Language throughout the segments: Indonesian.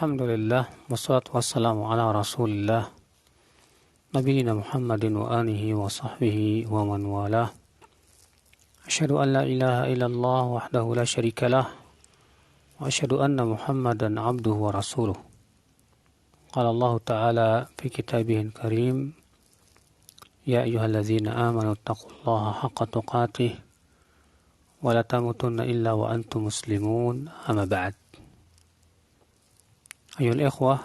Alhamdulillah, wassalatu wassalamu ala rasulillah nabiyina Muhammadin wa alihi wa sahbihi wa man walah. Asyhadu an la ilaha illallah wahdahu la syarikalah wa asyhadu anna Muhammadan abduhu wa rasuluh. Qala Allah Ta'ala fi kitabihil karim, ya ayyuhalladzina amanu taqullaha haqqa tuqatih wa la tamutunna illa wa antum muslimun, amma ba'd. Ayol ikhwah,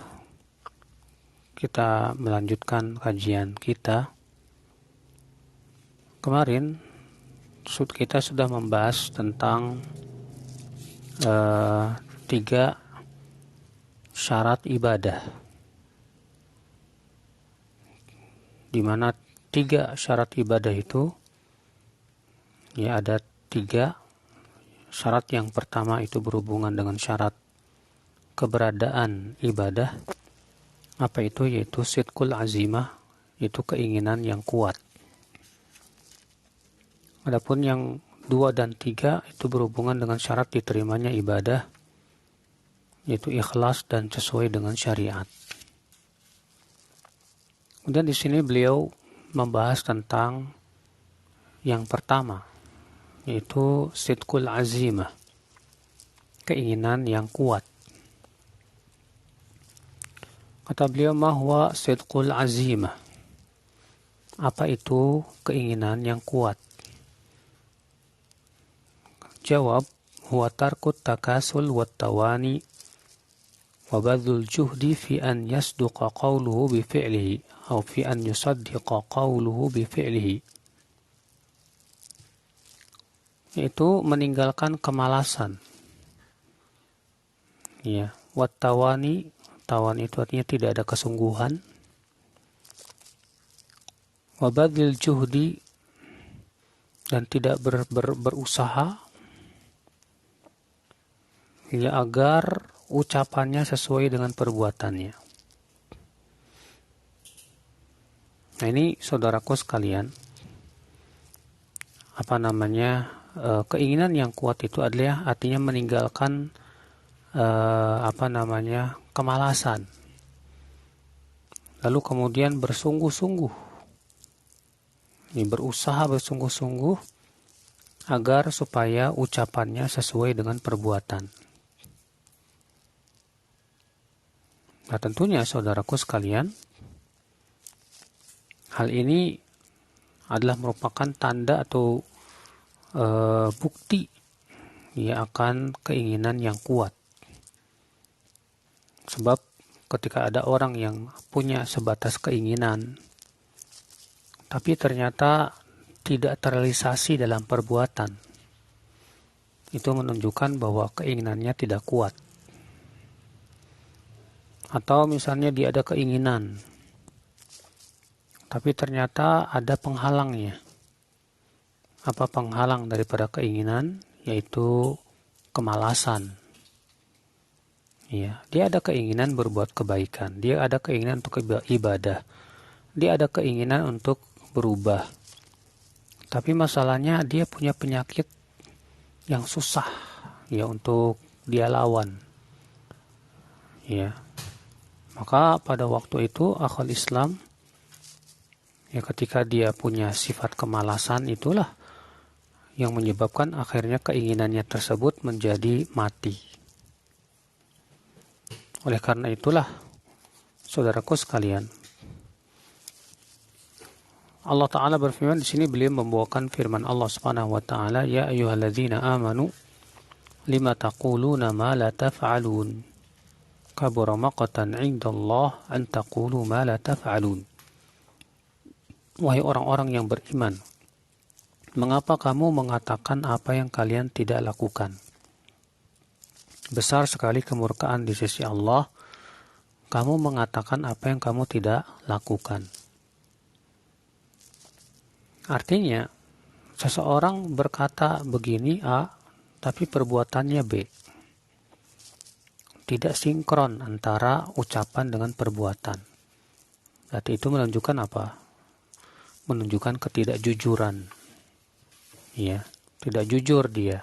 kita melanjutkan kajian kita. Kemarin kita sudah membahas tentang 3 syarat ibadah, di mana 3 syarat ibadah itu ada 3 syarat. Yang pertama itu berhubungan dengan syarat keberadaan ibadah. Apa itu? Yaitu sidqul azimah, itu keinginan yang kuat. Adapun yang 2 dan 3 itu berhubungan dengan syarat diterimanya ibadah, yaitu ikhlas dan sesuai dengan syariat. Kemudian di sini beliau membahas tentang yang pertama, yaitu sidqul azimah, keinginan yang kuat. Kata beliau, mahwa sidqul azimah, apa itu keinginan yang kuat? Jawab, huwa tarkut takasul wat tawani wa badhul juhdi fi an yasduqa qawluhu bi fi'lihi atau fi an yusaddiqa qawluhu bi fi'lihi. Itu meninggalkan kemalasan. Wat tawani, tawan itu artinya tidak ada kesungguhan. Wa badhil juhdi, dan tidak berusaha agar ucapannya sesuai dengan perbuatannya. Nah, ini saudaraku sekalian, keinginan yang kuat itu adalah artinya meninggalkan kemalasan, lalu kemudian bersungguh-sungguh, berusaha bersungguh-sungguh agar supaya ucapannya sesuai dengan perbuatan. Nah, tentunya saudaraku sekalian, hal ini adalah merupakan tanda atau bukti akan keinginan yang kuat. Sebab ketika ada orang yang punya sebatas keinginan, tapi ternyata tidak terrealisasi dalam perbuatan, itu menunjukkan bahwa keinginannya tidak kuat. Atau misalnya dia ada keinginan, tapi ternyata ada penghalangnya. Apa penghalang daripada keinginan? Yaitu kemalasan. Dia ada keinginan berbuat kebaikan, dia ada keinginan untuk ibadah, dia ada keinginan untuk berubah. Tapi masalahnya dia punya penyakit yang susah untuk dia lawan. Maka pada waktu itu akhwal Islam, ketika dia punya sifat kemalasan, itulah yang menyebabkan akhirnya keinginannya tersebut menjadi mati. Oleh karena itulah, saudaraku sekalian, Allah Ta'ala berfirman di sini, beliau membawakan firman Allah Subhanahu wa Ta'ala, ya ayyuhalladzina amanu lima taquluna ma la taf'alun kabura maqtan 'indallah an taqulu ma la taf'alun. Wahai orang-orang yang beriman, mengapa kamu mengatakan apa yang kalian tidak lakukan? Besar sekali kemurkaan di sisi Allah, kamu mengatakan apa yang kamu tidak lakukan. Artinya, seseorang berkata begini A, tapi perbuatannya B. Tidak sinkron antara ucapan dengan perbuatan. Berarti itu menunjukkan apa? Menunjukkan ketidakjujuran. Tidak jujur dia.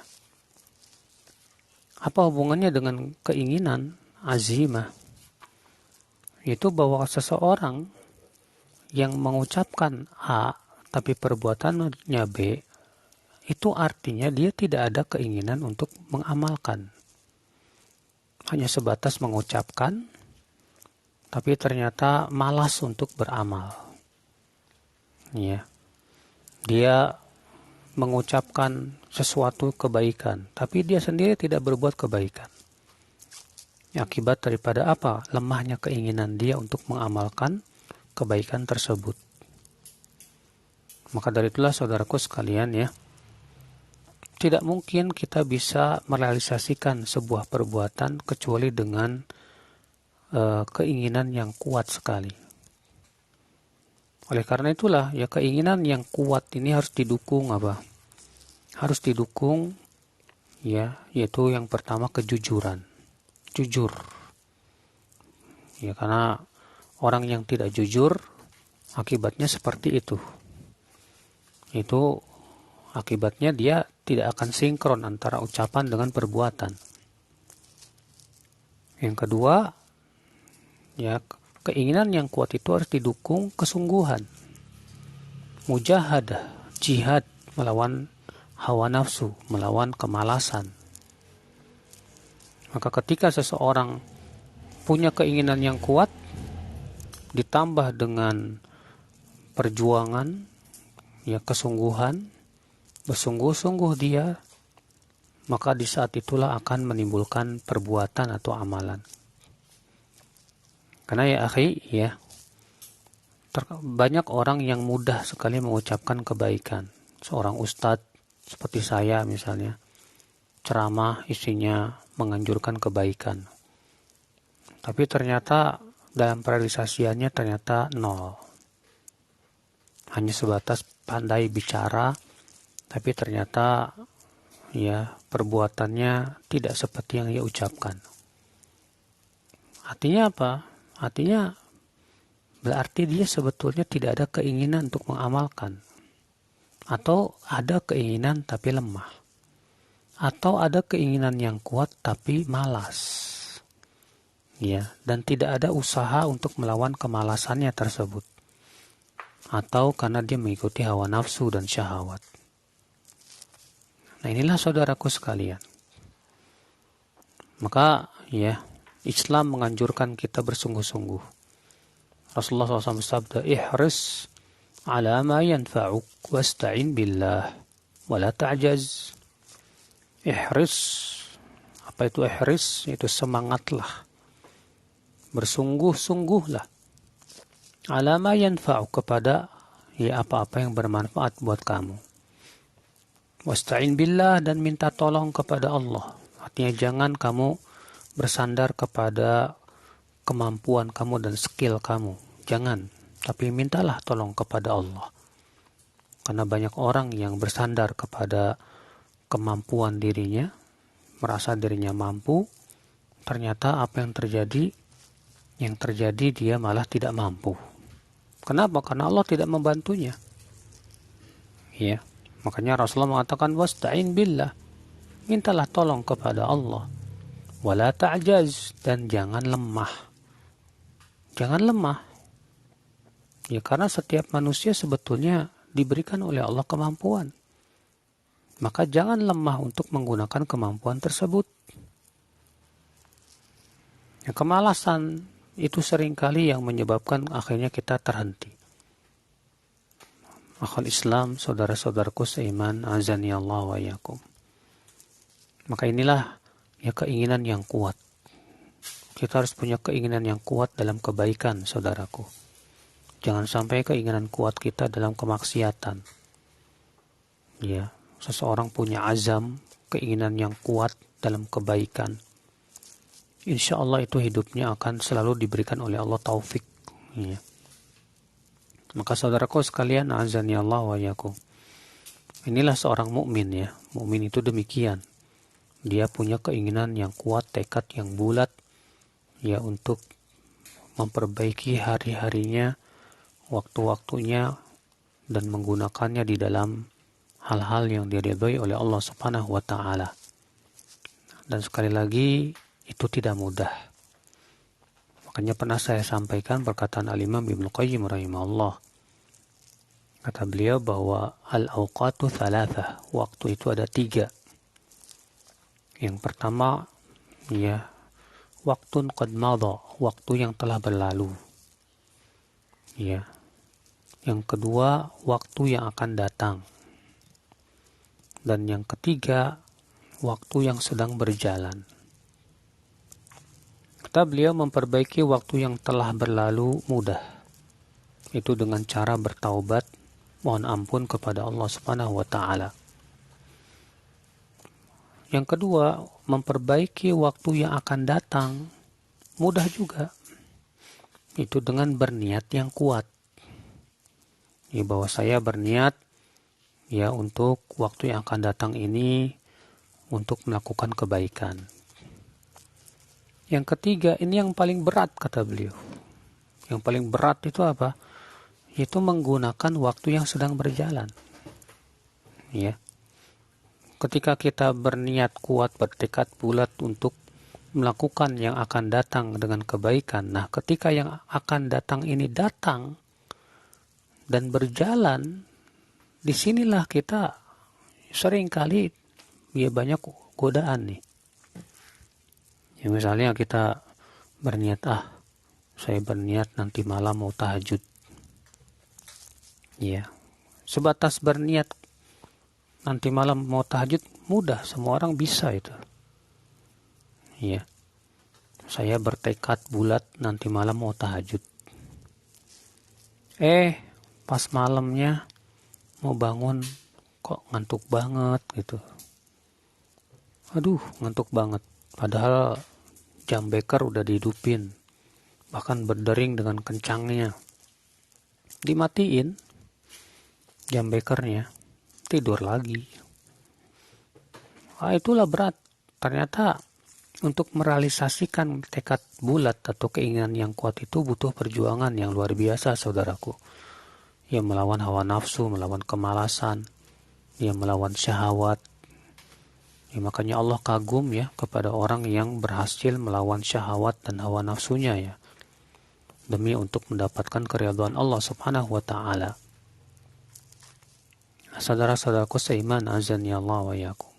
Apa hubungannya dengan keinginan azimah? Yaitu bahwa seseorang yang mengucapkan A tapi perbuatannya B, itu artinya dia tidak ada keinginan untuk mengamalkan. Hanya sebatas mengucapkan, tapi ternyata malas untuk beramal. Ya. Dia mengucapkan sesuatu kebaikan, tapi dia sendiri tidak berbuat kebaikan. Akibat daripada apa? Lemahnya keinginan dia untuk mengamalkan kebaikan tersebut. Maka dari itulah saudaraku sekalian ya, tidak mungkin kita bisa merealisasikan sebuah perbuatan kecuali dengan keinginan yang kuat sekali. Oleh karena itulah ya, keinginan yang kuat ini harus didukung apa? Harus didukung ya, yaitu yang pertama kejujuran. Jujur. Ya, karena orang yang tidak jujur akibatnya seperti itu. Itu akibatnya dia tidak akan sinkron antara ucapan dengan perbuatan. Yang kedua, ya, keinginan yang kuat itu harus didukung kesungguhan. Mujahadah, jihad melawan hawa nafsu, melawan kemalasan. Maka ketika seseorang punya keinginan yang kuat ditambah dengan perjuangan, ya, kesungguhan, bersungguh-sungguh dia, maka di saat itulah akan menimbulkan perbuatan atau amalan. Karena ya akhi, ya, banyak orang yang mudah sekali mengucapkan kebaikan. Seorang ustadz seperti saya misalnya, ceramah isinya menganjurkan kebaikan. Tapi ternyata dalam realisasiannya ternyata nol. Hanya sebatas pandai bicara, tapi ternyata ya perbuatannya tidak seperti yang ia ucapkan. Artinya apa? Artinya berarti dia sebetulnya tidak ada keinginan untuk mengamalkan. Atau ada keinginan tapi lemah. Atau ada keinginan yang kuat tapi malas. Ya, dan tidak ada usaha untuk melawan kemalasannya tersebut. Atau karena dia mengikuti hawa nafsu dan syahwat. Nah, inilah saudaraku sekalian. Maka ya, Islam menganjurkan kita bersungguh-sungguh. Rasulullah SAW bersabda, ihris ala ma yanfa'uk wasta'in billah wala ta'jaz. Ihris, apa itu ihris? Itu semangatlah, bersungguh-sungguhlah, ala ma yanfa'uk, kepada ya apa-apa yang bermanfaat buat kamu. Wasta'in billah, dan minta tolong kepada Allah. Artinya jangan kamu bersandar kepada kemampuan kamu dan skill kamu. Jangan, tapi mintalah tolong kepada Allah. Karena banyak orang yang bersandar kepada kemampuan dirinya, merasa dirinya mampu, ternyata apa yang terjadi? Yang terjadi dia malah tidak mampu. Kenapa? Karena Allah tidak membantunya. Ya, makanya Rasulullah mengatakan wasta'in billah, mintalah tolong kepada Allah. Wala ta'jaz, dan jangan lemah. Jangan lemah. Ya, karena setiap manusia sebetulnya diberikan oleh Allah kemampuan. Maka jangan lemah untuk menggunakan kemampuan tersebut. Ya, kemalasan itu seringkali yang menyebabkan akhirnya kita terhenti. Akhul Islam, saudara-saudaraku seiman, azani Allah wa yakum. Maka inilah ya keinginan yang kuat. Kita harus punya keinginan yang kuat dalam kebaikan, saudaraku. Jangan sampai keinginan kuat kita dalam kemaksiatan. Ya, seseorang punya azam, keinginan yang kuat dalam kebaikan. Insya Allah itu hidupnya akan selalu diberikan oleh Allah taufik. Ya. Maka saudaraku sekalian, azani Allah wa yakum. Inilah seorang mukmin ya. Mukmin itu demikian. Dia punya keinginan yang kuat, tekad yang bulat ya untuk memperbaiki hari-harinya, waktu-waktunya, dan menggunakannya di dalam hal-hal yang diridhai oleh Allah Subhanahu wa taala. Dan sekali lagi, itu tidak mudah. Makanya pernah saya sampaikan perkataan Al-Imam Ibnu Qayyim rahimahullah. Kata beliau bahwa al-awqatu thalathah, waktu itu ada 3. Yang pertama, ya, waktun qad madha, waktu yang telah berlalu. Ya. Yang kedua, waktu yang akan datang. Dan yang ketiga, waktu yang sedang berjalan. Kata beliau, memperbaiki waktu yang telah berlalu mudah. Itu dengan cara bertaubat, mohon ampun kepada Allah Subhanahu wa taala. Yang kedua, memperbaiki waktu yang akan datang mudah juga. Itu dengan berniat yang kuat. Ya, bahwa saya berniat ya untuk waktu yang akan datang ini untuk melakukan kebaikan. Yang ketiga, ini yang paling berat kata beliau. Yang paling berat itu apa? Itu menggunakan waktu yang sedang berjalan. Ya. Ketika kita berniat kuat, bertekad bulat untuk melakukan yang akan datang dengan kebaikan. Nah, ketika yang akan datang ini datang dan berjalan, disinilah kita seringkali ya banyak godaan nih. Ya, misalnya kita berniat, saya berniat nanti malam mau tahajud. Ya, sebatas berniat nanti malam mau tahajud mudah, semua orang bisa itu. Ya, saya bertekad bulat nanti malam mau tahajud. Pas malamnya mau bangun kok ngantuk banget gitu. Aduh, ngantuk banget. Padahal jam beker udah dihidupin, bahkan berdering dengan kencangnya. Dimatiin jam bekernya, tidur lagi. Itulah berat. Ternyata untuk merealisasikan tekad bulat atau keinginan yang kuat itu butuh perjuangan yang luar biasa, saudaraku. Ya, melawan hawa nafsu, melawan kemalasan, ya, melawan syahwat. Ya, makanya Allah kagum ya kepada orang yang berhasil melawan syahwat dan hawa nafsunya ya, demi untuk mendapatkan keridhaan Allah Subhanahu wa taala. Saudara-saudaraku seiman, azani Allah wa yakum.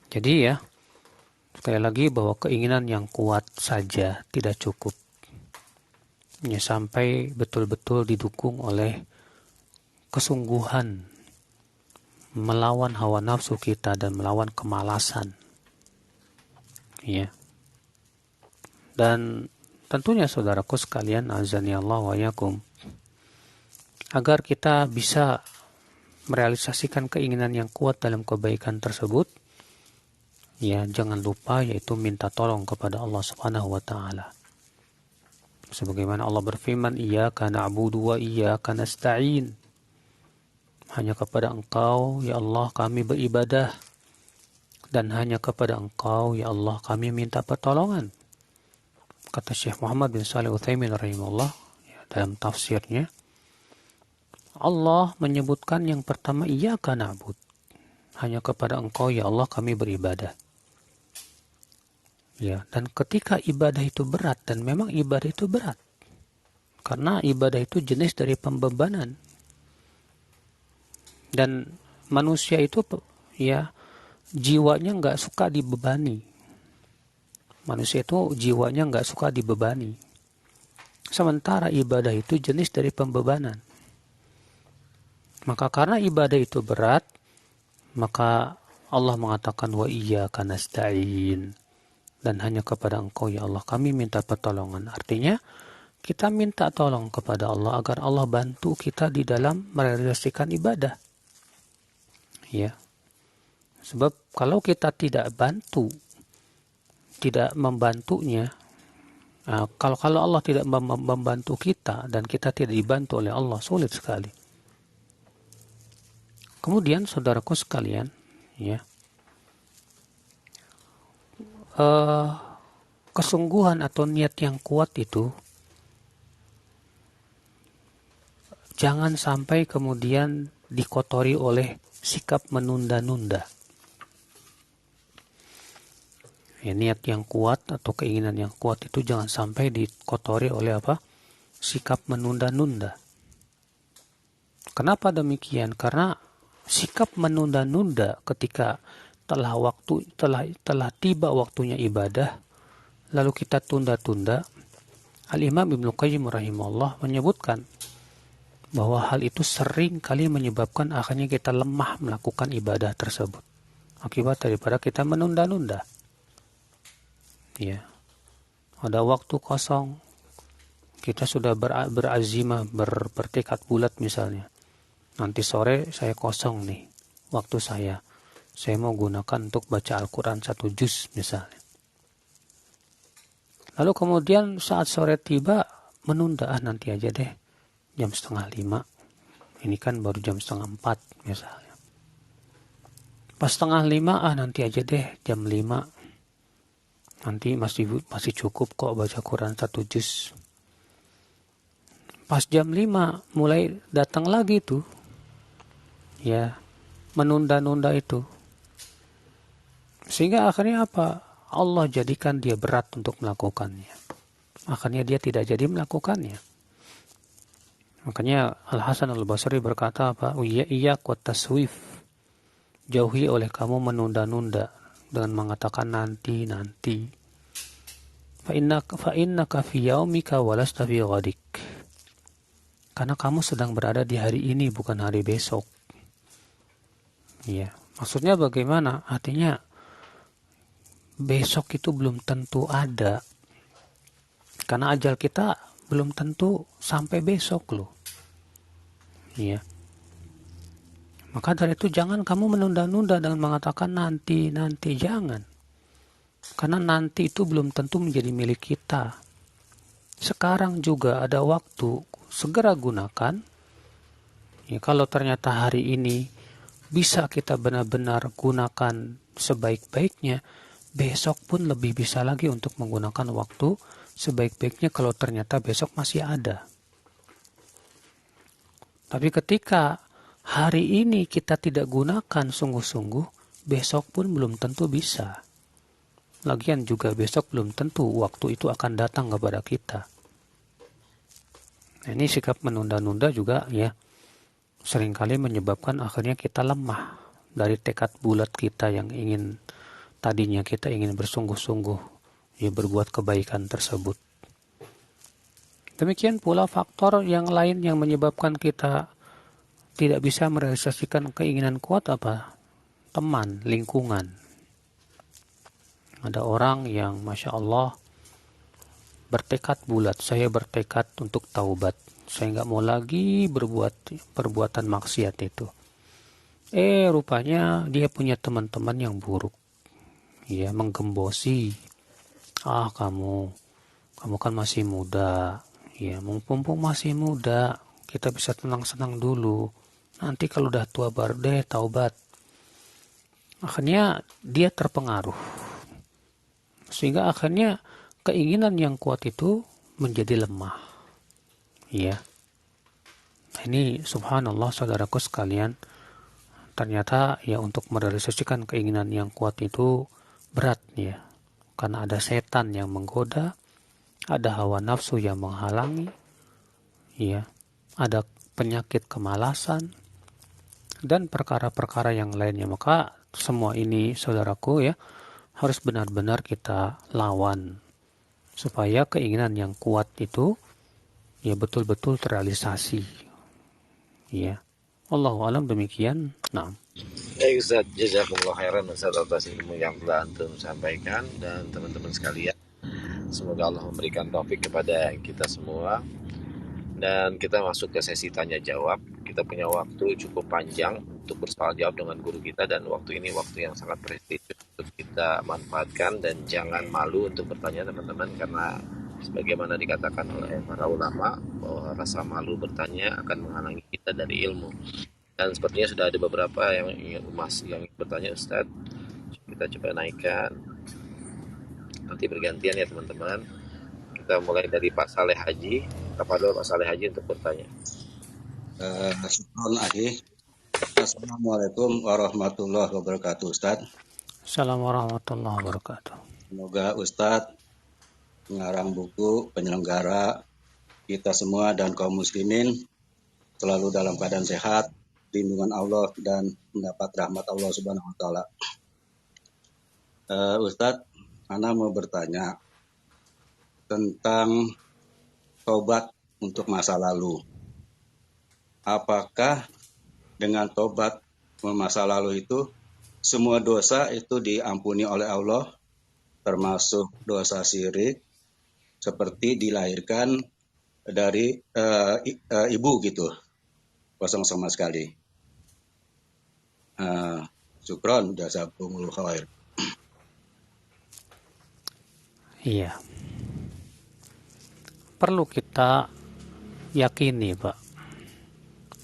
Jadi ya, sekali lagi bahwa keinginan yang kuat saja tidak cukup. Ya, sampai betul-betul didukung oleh kesungguhan melawan hawa nafsu kita dan melawan kemalasan. Ya. Dan tentunya saudaraku sekalian, azani Allah wa yakum, agar kita bisa merealisasikan keinginan yang kuat dalam kebaikan tersebut, ya, jangan lupa yaitu minta tolong kepada Allah Subhanahu wa taala. Sebagaimana Allah berfirman, iyyaka na'budu wa iyyaka nasta'in. Hanya kepada Engkau ya Allah kami beribadah, dan hanya kepada Engkau ya Allah kami minta pertolongan. Kata Syekh Muhammad bin Shalih Al-Utsaimin rahimahullah ya, dalam tafsirnya, Allah menyebutkan yang pertama iyyaka na'bud, hanya kepada Engkau ya Allah kami beribadah. Ya, dan ketika ibadah itu berat, dan memang ibadah itu berat, karena ibadah itu jenis dari pembebanan, dan manusia itu ya jiwanya nggak suka dibebani. Manusia itu jiwanya nggak suka dibebani. Sementara ibadah itu jenis dari pembebanan. Maka karena ibadah itu berat, maka Allah mengatakan wa iyyaka nasta'in, dan hanya kepada Engkau ya Allah kami minta pertolongan. Artinya kita minta tolong kepada Allah agar Allah bantu kita di dalam merealisasikan ibadah. Ya. Sebab kalau kita tidak membantunya, kalau Allah tidak membantu kita dan kita tidak dibantu oleh Allah, sulit sekali. Kemudian saudaraku sekalian, ya, kesungguhan atau niat yang kuat itu jangan sampai kemudian dikotori oleh sikap menunda-nunda. Ya, niat yang kuat atau keinginan yang kuat itu jangan sampai dikotori oleh apa? Sikap menunda-nunda. Kenapa demikian? Karena sikap menunda-nunda ketika telah tiba waktunya ibadah, lalu kita tunda-tunda. Al-Imam Ibnu Qayyim rahimahullah menyebutkan bahwa hal itu sering kali menyebabkan akhirnya kita lemah melakukan ibadah tersebut. Akibat daripada kita menunda-nunda. Ya. Ada waktu kosong, kita sudah berazimah, bertekad bulat misalnya. Nanti sore saya kosong nih, waktu saya mau gunakan untuk baca Al-Quran 1 juz misalnya. Lalu kemudian saat sore tiba, menunda, nanti aja deh, jam 4:30. Ini kan baru jam 4:30 misalnya. Pas 4:30, nanti aja deh, jam 5. Nanti masih cukup kok baca Quran 1 juz. Pas jam 5 mulai datang lagi tuh, ya, menunda-nunda itu. Sehingga akhirnya apa? Allah jadikan dia berat untuk melakukannya. Akhirnya dia tidak jadi melakukannya. Makanya Al-Hasan Al-Basri berkata apa? Iya kuat taswif. Jauhi oleh kamu menunda-nunda dengan mengatakan nanti. Fa innaka fi yaumika walasta fi ghadik. Karena kamu sedang berada di hari ini bukan hari besok. Iya, maksudnya bagaimana? Artinya besok itu belum tentu ada. Karena ajal kita belum tentu sampai besok loh. Iya. Maka dari itu jangan kamu menunda-nunda dengan mengatakan nanti, jangan. Karena nanti itu belum tentu menjadi milik kita. Sekarang juga ada waktu, segera gunakan. Ya, kalau ternyata hari ini bisa kita benar-benar gunakan sebaik-baiknya, besok pun lebih bisa lagi untuk menggunakan waktu sebaik-baiknya kalau ternyata besok masih ada. Tapi ketika hari ini kita tidak gunakan sungguh-sungguh, besok pun belum tentu bisa. Lagian juga besok belum tentu waktu itu akan datang kepada kita. Nah, ini sikap menunda-nunda juga ya seringkali menyebabkan akhirnya kita lemah dari tekad bulat kita yang tadinya kita ingin bersungguh-sungguh ya berbuat kebaikan tersebut. Demikian pula faktor yang lain yang menyebabkan kita tidak bisa merealisasikan keinginan kuat apa? Teman, lingkungan. Ada orang yang Masya Allah bertekad bulat, saya bertekad untuk taubat. Saya nggak mau lagi berbuat perbuatan maksiat itu. Rupanya dia punya teman-teman yang buruk. Ya, menggembosi. Kamu kan masih muda. Ya, mumpung masih muda, kita bisa tenang-senang dulu. Nanti kalau udah tua baru deh taubat. Akhirnya dia terpengaruh. Sehingga akhirnya keinginan yang kuat itu menjadi lemah. Ya. Nah, ini subhanallah saudaraku sekalian. Ternyata ya untuk merealisasikan keinginan yang kuat itu berat ya. Karena ada setan yang menggoda, ada hawa nafsu yang menghalangi, ya. Ada penyakit kemalasan dan perkara-perkara yang lainnya. Maka semua ini saudaraku ya harus benar-benar kita lawan supaya keinginan yang kuat itu ya betul-betul terrealisasi. Ya. Wallahu alam demikian. Nah. Baik Ustaz, jazakumullah khairan Ustaz atas ilmu yang telah antum sampaikan dan teman-teman sekalian. Semoga Allah memberikan taufik kepada kita semua. Dan kita masuk ke sesi tanya jawab. Kita punya waktu cukup panjang untuk bersoal jawab dengan guru kita dan waktu ini waktu yang sangat prestisius untuk kita manfaatkan dan jangan malu untuk bertanya teman-teman karena sebagaimana dikatakan oleh para ulama bahwa rasa malu bertanya akan menghalangi kita dari ilmu. Dan sepertinya sudah ada beberapa yang ingin bertanya Ustaz. Kita coba naikkan. Nanti bergantian ya teman-teman. Kita mulai dari Pak Saleh Haji. Kepada Pak Saleh Haji untuk bertanya. Assalamualaikum warahmatullahi wabarakatuh Ustaz. Assalamualaikum warahmatullahi wabarakatuh. Semoga Ustadz, pengarang buku, penyelenggara, kita semua dan kaum muslimin selalu dalam keadaan sehat, lindungan Allah dan mendapat rahmat Allah Subhanahu wa taala. Ustadz, Ana mau bertanya tentang tobat untuk masa lalu. Apakah dengan tobat masa lalu itu semua dosa itu diampuni oleh Allah, termasuk dosa syirik seperti dilahirkan dari ibu gitu, kosong sama sekali. Syukron, jazakumullah khair. Iya. Perlu kita yakini, Pak,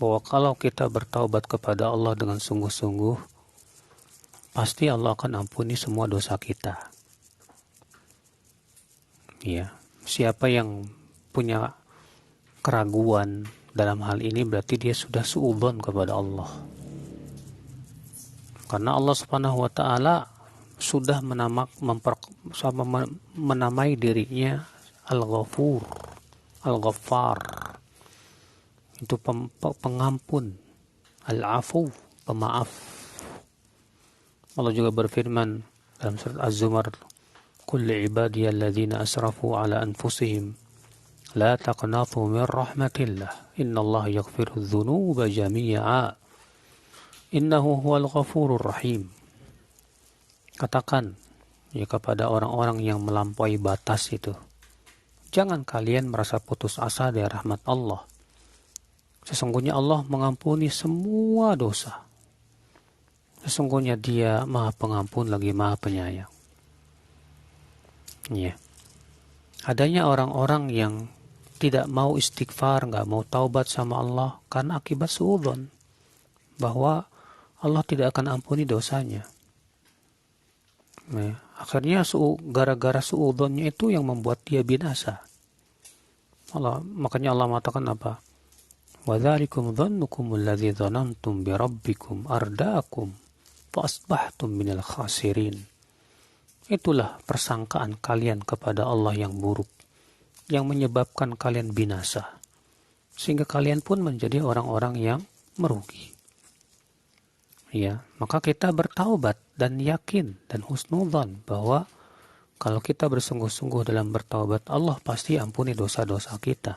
bahwa kalau kita bertaubat kepada Allah dengan sungguh-sungguh, pasti Allah akan ampuni semua dosa kita. Ya, siapa yang punya keraguan dalam hal ini berarti dia sudah suudzon kepada Allah. Karena Allah Subhanahu wa taala sudah menamai dirinya Al-Ghafur, Al-Ghaffar. Itu pengampun, Al-Afu, pemaaf. Allah juga berfirman dalam surat Az-Zumar, "Qul li'ibadiyalladzina asrafu ala anfusihim la taqnatu min rahmatillah innallaha yaghfiru dzunuba jami'a innahu huwal ghafurur rahim." Katakan ya kepada orang-orang yang melampaui batas itu, jangan kalian merasa putus asa dari rahmat Allah. Sesungguhnya Allah mengampuni semua dosa. Sesungguhnya Dia Maha Pengampun lagi Maha Penyayang. Ya. Adanya orang-orang yang tidak mau istighfar, nggak mau taubat sama Allah karena akibat suudzon bahwa Allah tidak akan ampuni dosanya. Nah, akhirnya gara-gara suudzonnya itu yang membuat dia binasa. Makanya Allah mengatakan apa? وَذَلِكُمْ ظَنُّكُمُ الَّذِي ظَنَنْتُمْ بِرَبِّكُمْ أَرْدَاكُمْ فَأَصْبَحْتُمْ مِنَ الْخَاسِرِينَ. Itulah persangkaan kalian kepada Allah yang buruk, yang menyebabkan kalian binasa, sehingga kalian pun menjadi orang-orang yang merugi. Ya, maka kita bertaubat dan yakin dan husnudzon bahwa kalau kita bersungguh-sungguh dalam bertaubat, Allah pasti ampuni dosa-dosa kita.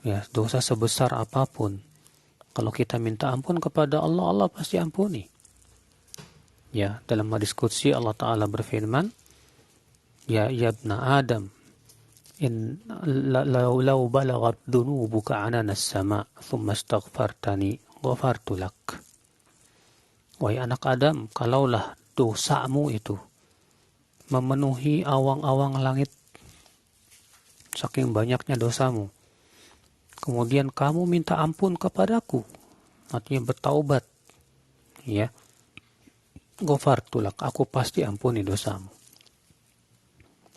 Ya, dosa sebesar apapun, kalau kita minta ampun kepada Allah, Allah pasti ampuni. Ya, dalam hadis qudsi Allah Ta'ala berfirman, "Ya ibna Adam, in law balagat dhunubuka anana as-sama' thumma astaghfartani ghafartu lak." Wahai anak Adam, kalaulah dosamu itu memenuhi awang-awang langit, saking banyaknya dosamu, kemudian kamu minta ampun kepadaku, artinya bertaubat, ya, ghafartu lak, aku pasti ampuni dosamu.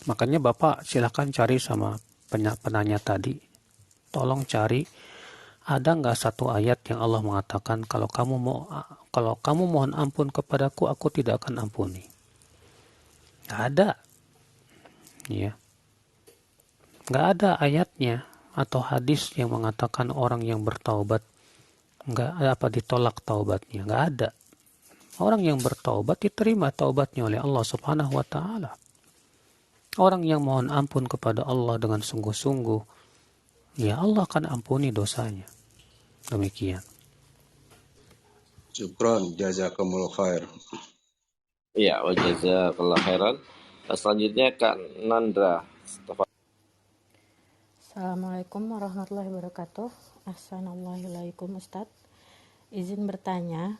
Makanya Bapak silakan cari sama penanya tadi, tolong cari ada nggak satu ayat yang Allah mengatakan kalau kamu mohon ampun kepadaku, aku tidak akan ampuni. Nggak ada, ya, nggak ada ayatnya atau hadis yang mengatakan orang yang bertaubat ditolak taubatnya. Nggak ada. Orang yang bertaubat diterima taubatnya oleh Allah Subhanahu wa taala. Orang yang mohon ampun kepada Allah dengan sungguh-sungguh, ya Allah akan ampuni dosanya. Demikian. Syukron, jazakumullah khair. Iya, wa jazakallahu khairan. Selanjutnya Kak Nandra. Assalamualaikum warahmatullahi wabarakatuh. Assalamualaikum Ustadz. Izin bertanya,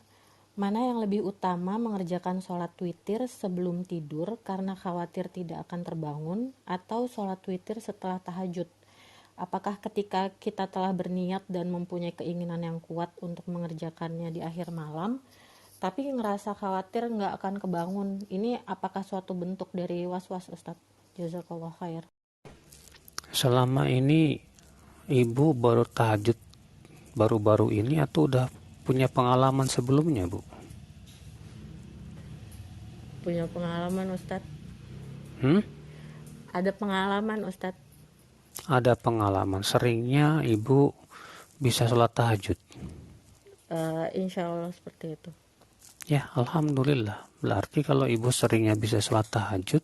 mana yang lebih utama mengerjakan sholat witir sebelum tidur karena khawatir tidak akan terbangun, atau sholat witir setelah tahajud? Apakah ketika kita telah berniat dan mempunyai keinginan yang kuat untuk mengerjakannya di akhir malam, tapi ngerasa khawatir nggak akan kebangun, ini apakah suatu bentuk dari was-was Ustadz? Jazakallah khair. Selama ini Ibu baru tahajud baru-baru ini atau udah punya pengalaman sebelumnya, Bu? Punya pengalaman Ustadz. Ada pengalaman Ustadz. Ada pengalaman, seringnya ibu bisa sholat tahajud. Insya Allah seperti itu. Ya, alhamdulillah. Berarti kalau ibu seringnya bisa sholat tahajud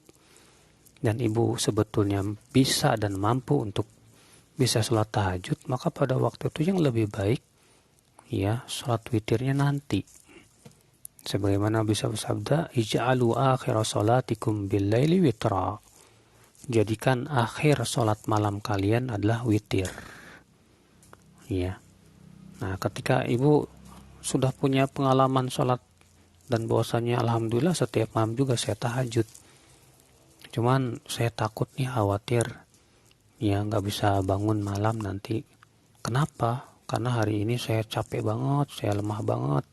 dan ibu sebetulnya bisa dan mampu untuk bisa sholat tahajud, maka pada waktu itu yang lebih baik ya sholat witirnya nanti. Sebagaimana bisa bersabda, ij'alu akhir sholatikum bil-laili witra. Jadikan akhir sholat malam kalian adalah witir. Ya. Nah, ketika ibu sudah punya pengalaman sholat dan bahwasanya alhamdulillah setiap malam juga saya tahajud. Cuman saya takut nih, khawatir ya nggak bisa bangun malam nanti. Kenapa? Karena hari ini saya capek banget, saya lemah banget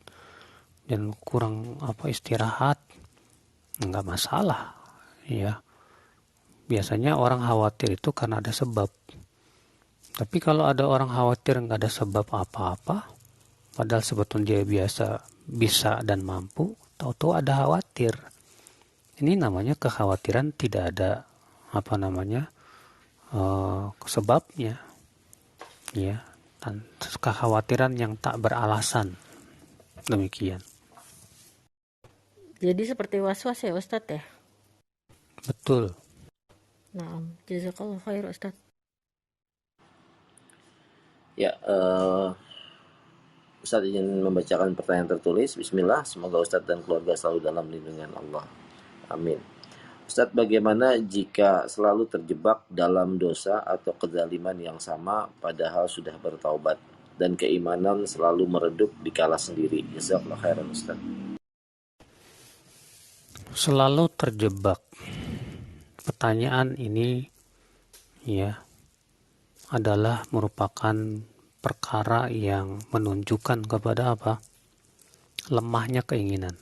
dan kurang istirahat. Nggak masalah ya. Biasanya orang khawatir itu karena ada sebab. Tapi kalau ada orang khawatir nggak ada sebab apa-apa, padahal sebetulnya dia bisa dan mampu, tahu-tahu ada khawatir. Ini namanya kekhawatiran tidak ada sebabnya, ya, dan kekhawatiran yang tak beralasan. Demikian. Jadi seperti was-was ya Ustadz ya? Betul. Nah, jazakallah khair Ustadz. Ya, Ustadz ingin membacakan pertanyaan tertulis. Bismillah, semoga Ustadz dan keluarga selalu dalam lindungan Allah. Amin. Ustadz, bagaimana jika selalu terjebak dalam dosa atau kezaliman yang sama padahal sudah bertaubat dan keimanan selalu meredup di kala sendiri? Jazakallah khairan Ustadz. Selalu terjebak. Pertanyaan ini ya adalah merupakan perkara yang menunjukkan kepada apa? Lemahnya keinginan.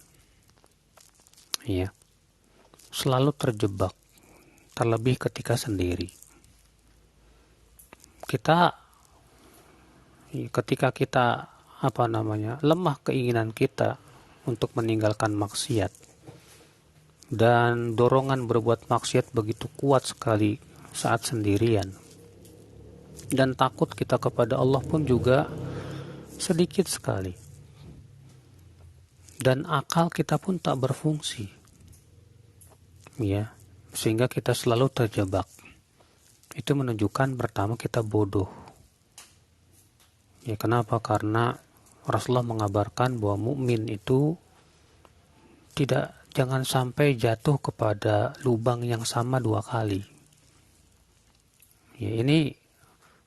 Ya. Selalu terjebak, terlebih ketika sendiri. Ketika kita lemah keinginan kita untuk meninggalkan maksiat dan dorongan berbuat maksiat begitu kuat sekali saat sendirian, dan takut kita kepada Allah pun juga sedikit sekali, dan akal kita pun tak berfungsi, ya, sehingga kita selalu terjebak. Itu menunjukkan pertama kita bodoh. Ya, kenapa? Karena Rasulullah mengabarkan bahwa mukmin itu jangan sampai jatuh kepada lubang yang sama 2 kali. Ya, ini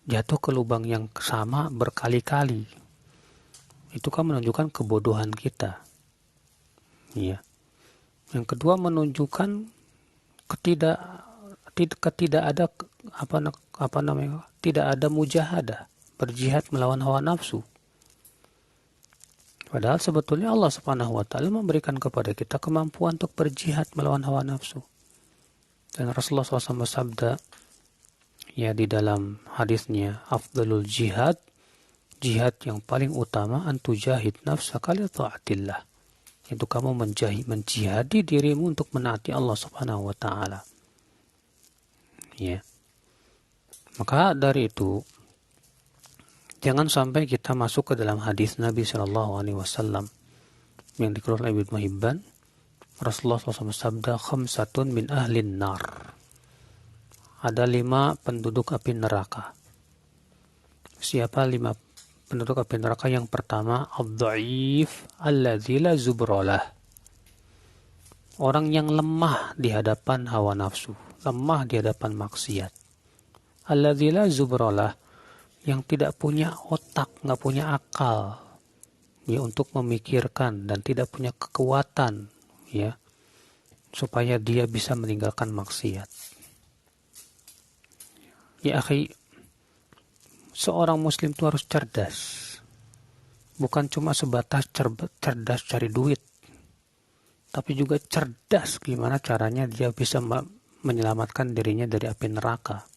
jatuh ke lubang yang sama berkali-kali. Itu kan menunjukkan kebodohan kita. Ya. Yang kedua menunjukkan tidak ada mujahadah, berjihad melawan hawa nafsu. Padahal sebetulnya Allah Subhanahu wa taala memberikan kepada kita kemampuan untuk berjihad melawan hawa nafsu. Dan Rasulullah SAW bersabda ya di dalam hadisnya, afdalul jihad yang paling utama antujahid nafsaka li taatillah. Itu kamu menjihadi dirimu untuk menaati Allah Subhanahu wa taala. Ya. Maka dari itu jangan sampai kita masuk ke dalam hadis Nabi Shallallahu Alaihi Wasallam yang dikeluarkan oleh Ibnu Hibban. Rasulullah SAW bersabda, khamsatun min ahlin nar. Ada 5 penduduk api neraka. Siapa 5 penduduk api neraka? Yang pertama, ad-dhaif alladzi la zubralah. Orang yang lemah di hadapan hawa nafsu, lemah di hadapan maksiat. Alladzi la zubralah, yang tidak punya otak, nggak punya akal ya untuk memikirkan dan tidak punya kekuatan ya supaya dia bisa meninggalkan maksiat. Ya akhi, seorang muslim itu harus cerdas, bukan cuma sebatas cerdas cari duit, tapi juga cerdas gimana caranya dia bisa menyelamatkan dirinya dari api neraka.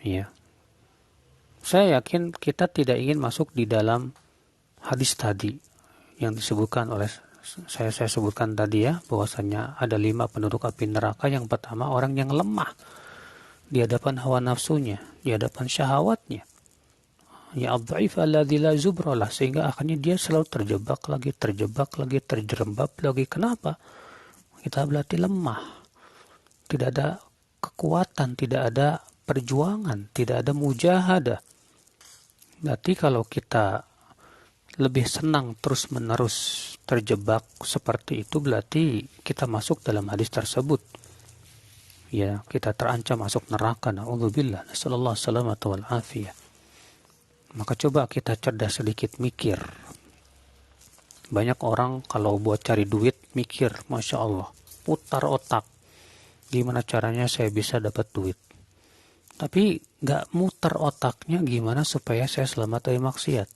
Ya. Saya yakin kita tidak ingin masuk di dalam hadis tadi yang disebutkan oleh saya sebutkan tadi ya, bahwasanya ada 5 penduduk api neraka. Yang pertama, orang yang lemah di hadapan hawa nafsunya, di hadapan syahwatnya. Ya adzaif alladzi la zubralah, sehingga akhirnya dia selalu terjebak lagi, terjerembab lagi. Kenapa? Kita berarti lemah. Tidak ada kekuatan, tidak ada perjuangan, tidak ada mujahadah. Berarti kalau kita lebih senang terus-menerus terjebak seperti itu, berarti kita masuk dalam hadis tersebut. Ya, kita terancam masuk neraka. Na'udzubillah. Nasallallahu salamata wal afiyah. Maka coba kita cerdas sedikit, mikir. Banyak orang kalau buat cari duit mikir, Masya Allah, putar otak. Gimana caranya saya bisa dapat duit? Tapi gak muter otaknya gimana supaya saya selamat dari maksiat.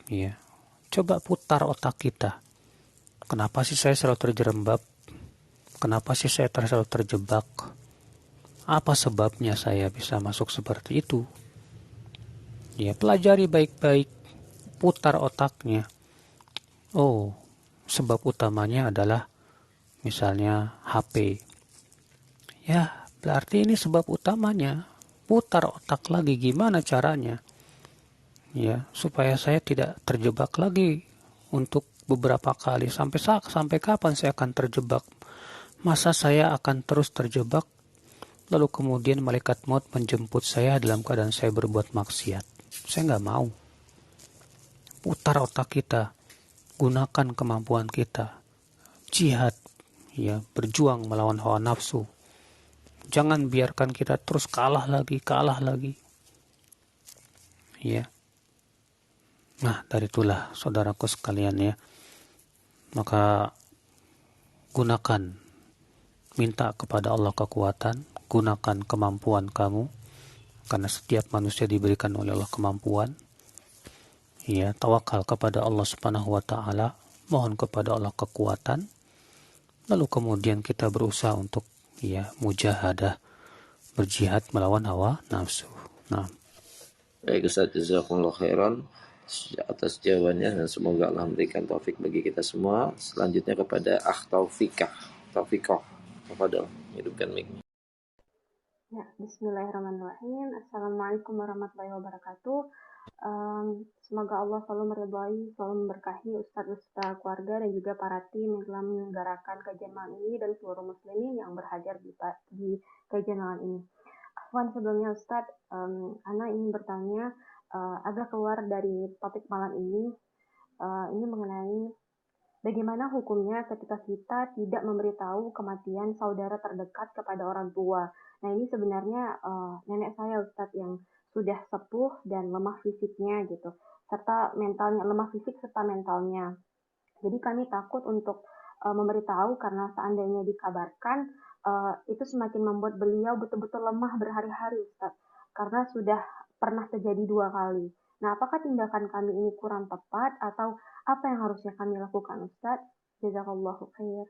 Ya, coba putar otak kita. Kenapa sih saya selalu terjerembab? Kenapa sih saya selalu terjebak? Apa sebabnya saya bisa masuk seperti itu? Ya, pelajari baik-baik, putar otaknya. Oh, sebab utamanya adalah misalnya HP. Ya, berarti ini sebab utamanya. Putar otak lagi, gimana caranya? Ya, supaya saya tidak terjebak lagi untuk beberapa kali. Sampai kapan saya akan terjebak? Masa saya akan terus terjebak? Lalu kemudian malaikat maut menjemput saya dalam keadaan saya berbuat maksiat. Saya nggak mau. Putar otak kita, gunakan kemampuan kita, jihad, ya, berjuang melawan hawa nafsu. Jangan biarkan kita terus kalah lagi. Ya. Nah, dari itulah saudaraku sekalian ya. Maka gunakan, minta kepada Allah kekuatan, gunakan kemampuan kamu, karena setiap manusia diberikan oleh Allah kemampuan. Ya, tawakal kepada Allah Subhanahu wa taala, mohon kepada Allah kekuatan. Lalu kemudian kita berusaha untuk ya mujahadah, berjihad melawan hawa nafsu. Nah, Baik Ustaz, jazakumullah khairan atas jawabannya, dan semoga Allah memberikan taufik bagi kita semua. Selanjutnya kepada Taufikah. Tafadhol, hidupkan mic. Ya, bismillahirrahmanirrahim. Assalamualaikum warahmatullahi wabarakatuh. Semoga Allah selalu meridhai, selalu memberkahi Ustadz keluarga dan juga para tim yang telah menyelenggarakan kajian malam ini dan seluruh muslimin yang berhadir di kajian malam ini. Afwan, sebelumnya Ustadz, Ana ingin bertanya agak keluar dari topik malam ini mengenai bagaimana hukumnya ketika kita tidak memberitahu kematian saudara terdekat kepada orang tua. Nah, ini sebenarnya nenek saya Ustadz yang sudah sepuh dan lemah fisiknya gitu, serta mentalnya, lemah fisik serta mentalnya. Jadi kami takut untuk memberitahu karena seandainya dikabarkan itu semakin membuat beliau betul-betul lemah berhari-hari Ustadz, karena sudah pernah terjadi 2 kali. Nah, apakah tindakan kami ini kurang tepat atau apa yang harusnya kami lakukan Ustadz? Jazakallahu khair.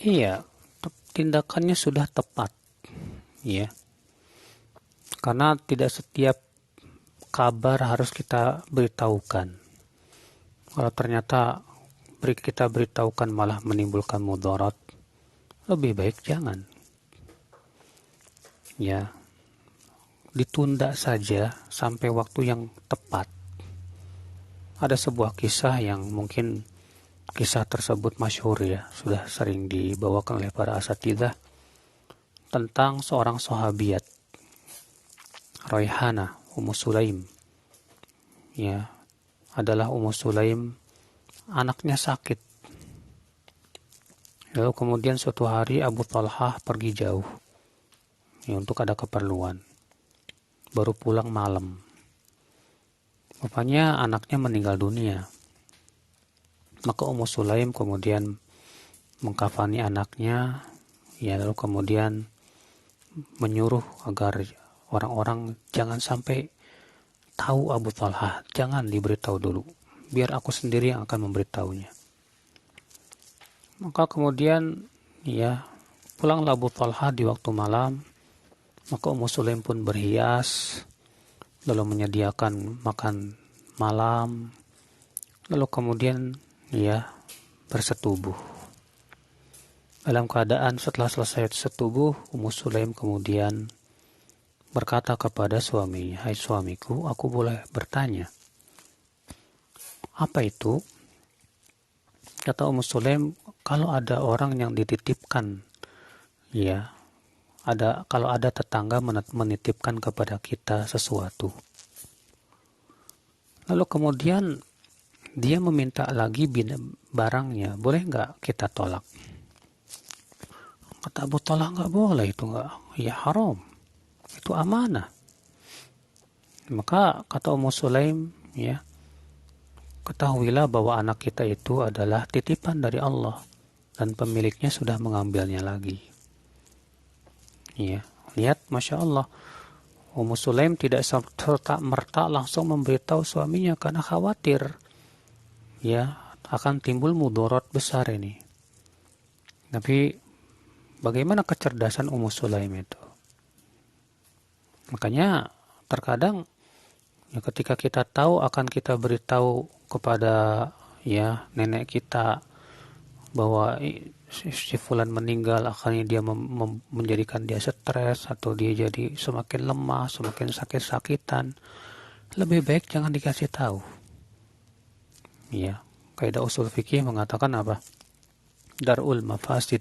iya, tindakannya sudah tepat, ya. Karena tidak setiap kabar harus kita beritahukan. Kalau ternyata kita beritahukan malah menimbulkan mudarat, lebih baik jangan. Ya, ditunda saja sampai waktu yang tepat. Ada sebuah kisah yang mungkin kisah tersebut masyhur ya, sudah sering dibawakan oleh para asatidzah, tentang seorang sahabiat, Raihanah Ummu Sulaim. Ya, adalah Ummu Sulaim, anaknya sakit. Lalu kemudian suatu hari Abu Talhah pergi jauh ya, untuk ada keperluan. Baru pulang malam. Rupanya anaknya meninggal dunia. Maka Ummu Sulaim kemudian mengkafani anaknya, ya, lalu kemudian menyuruh agar orang-orang jangan sampai tahu Abu Talhah, jangan diberitahu dulu, biar aku sendiri yang akan memberitahunya. Maka kemudian ya pulanglah Abu Talhah di waktu malam. Maka Ummu Sulaim pun berhias, lalu menyediakan makan malam, lalu kemudian ya bersetubuh. Dalam keadaan setelah selesai setubuh, Ummu Sulaim kemudian berkata kepada suaminya, "Hai suamiku, aku boleh bertanya, apa itu?" Kata Ummu Sulaim, "Kalau ada orang yang dititipkan, ya, kalau ada tetangga menitipkan kepada kita sesuatu, lalu kemudian dia meminta lagi barangnya, boleh nggak kita tolak?" Kata Abu Talha, "Nggak boleh, itu nggak, ya haram, itu amanah." Maka kata Ummu Sulaim, ya, ketahuilah bahwa anak kita itu adalah titipan dari Allah dan pemiliknya sudah mengambilnya lagi. Ya, lihat, Masya Allah, Ummu Sulaim tidak serta-merta langsung memberitahu suaminya karena khawatir ya akan timbul mudarat besar ini. Tapi bagaimana kecerdasan Ummu Sulaim itu? Makanya terkadang ya, ketika kita tahu akan kita beritahu kepada ya nenek kita bahwa si fulan meninggal, akhirnya dia menjadikan dia stres atau dia jadi semakin lemah, semakin sakit-sakitan, lebih baik jangan dikasih tahu. Ya, kaidah usul fikih mengatakan apa? Darul mafasid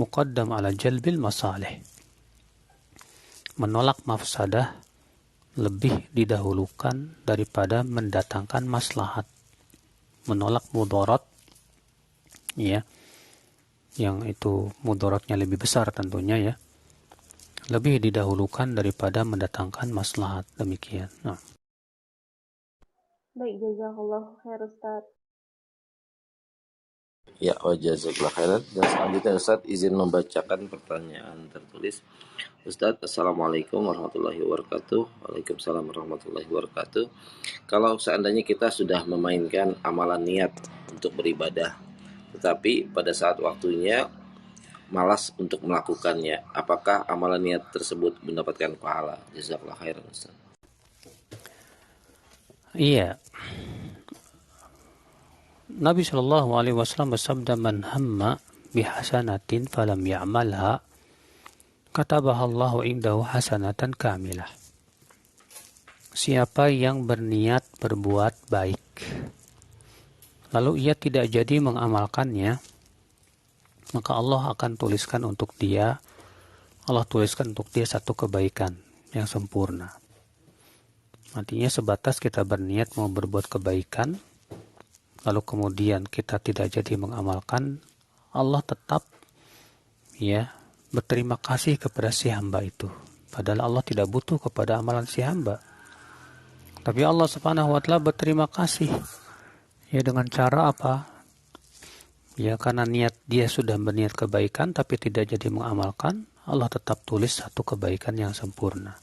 muqaddam ala jalbil masalih. Menolak mafsadah lebih didahulukan daripada mendatangkan maslahat. Menolak mudarat, ya, yang itu mudaratnya lebih besar tentunya ya, lebih didahulukan daripada mendatangkan maslahat. Demikian. Nah. Baik, jazakallahu khair Ustaz. Ya, jazakallahu khairan. Dan selanjutnya Ustaz izin membacakan pertanyaan tertulis. Ustaz, Assalamualaikum warahmatullahi wabarakatuh. Waalaikumsalam warahmatullahi wabarakatuh. Kalau seandainya kita sudah memainkan amalan niat untuk beribadah, tetapi pada saat waktunya malas untuk melakukannya, apakah amalan niat tersebut mendapatkan pahala? Jazakallahu khairan Ustaz. Iya. Nabi Shallallahu Alaihi Wasallam bersabda, "Man hamma bihasanatin falam ya'malha, katabaha Allahu indahu hasanatan kamilah." Siapa yang berniat berbuat baik, lalu ia tidak jadi mengamalkannya, maka Allah akan tuliskan untuk dia, satu kebaikan yang sempurna. Artinya sebatas kita berniat mau berbuat kebaikan, lalu kemudian kita tidak jadi mengamalkan, Allah tetap ya berterima kasih kepada si hamba itu. Padahal Allah tidak butuh kepada amalan si hamba. Tapi Allah Subhanahu wa taala berterima kasih ya dengan cara apa? Ya karena dia sudah berniat kebaikan tapi tidak jadi mengamalkan, Allah tetap tulis satu kebaikan yang sempurna.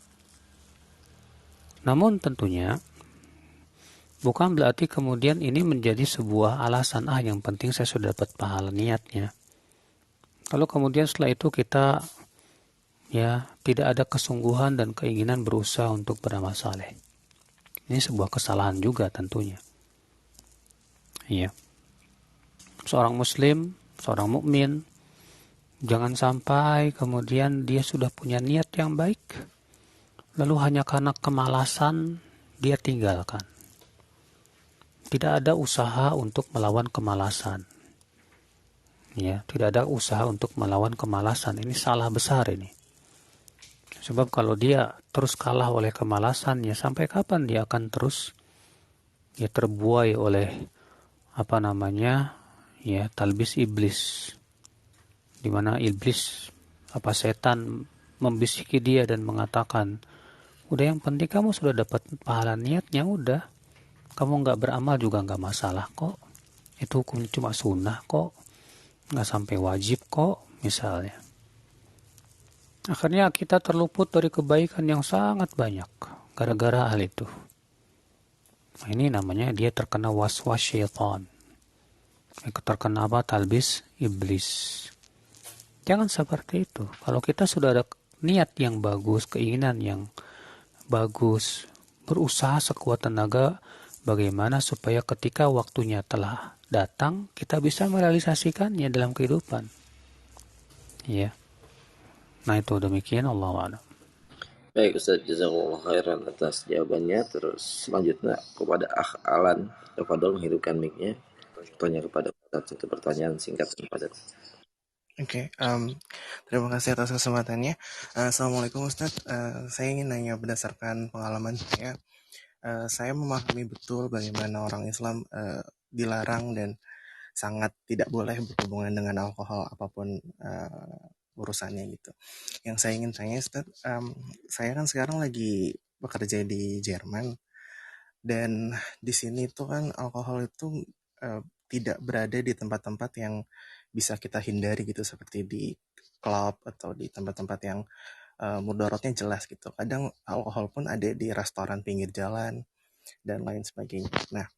Namun tentunya bukan berarti kemudian ini menjadi sebuah alasan, yang penting saya sudah dapat pahala niatnya. Kalau kemudian setelah itu kita ya tidak ada kesungguhan dan keinginan berusaha untuk beramal saleh. Ini sebuah kesalahan juga tentunya. Iya. Seorang muslim, seorang mukmin, jangan sampai kemudian dia sudah punya niat yang baik, lalu hanya karena kemalasan dia tinggalkan. Tidak ada usaha untuk melawan kemalasan. Ya, tidak ada usaha untuk melawan kemalasan. Ini salah besar ini. Sebab kalau dia terus kalah oleh kemalasan, ya sampai kapan dia akan terus ya terbuai oleh talbis iblis. Di mana iblis setan membisiki dia dan mengatakan, udah yang penting kamu sudah dapat pahala niatnya, udah. Kamu nggak beramal juga nggak masalah kok. Itu hukumnya cuma sunnah kok. Nggak sampai wajib kok, misalnya. Akhirnya kita terluput dari kebaikan yang sangat banyak. Gara-gara hal itu. Nah, ini namanya dia terkena waswas syaitan. Terkena talbis iblis. Jangan seperti itu. Kalau kita sudah ada niat yang bagus, keinginan yang bagus, berusaha sekuat tenaga, bagaimana supaya ketika waktunya telah datang kita bisa merealisasikannya dalam kehidupan. Ya. Nah itu demikian, Allah a'lam. Baik Ustaz, jazakallahu khairan atas jawabannya. Terus selanjutnya kepada Akh Alan, tafadhol hidupkan mic-nya. Tanya kepada Ustaz satu pertanyaan singkat dan padat. Oke, terima kasih atas kesempatannya. Assalamualaikum Ustadz. Saya ingin nanya berdasarkan pengalaman saya. Saya memahami betul bagaimana orang Islam dilarang dan sangat tidak boleh berhubungan dengan alkohol apapun urusannya gitu. Yang saya ingin tanya Ustadz, saya kan sekarang lagi bekerja di Jerman dan di sini tuh kan alkohol itu tidak berada di tempat-tempat yang bisa kita hindari gitu, seperti di klub atau di tempat-tempat yang mudaratnya jelas gitu. Kadang alkohol pun ada di restoran pinggir jalan dan lain sebagainya. Nah,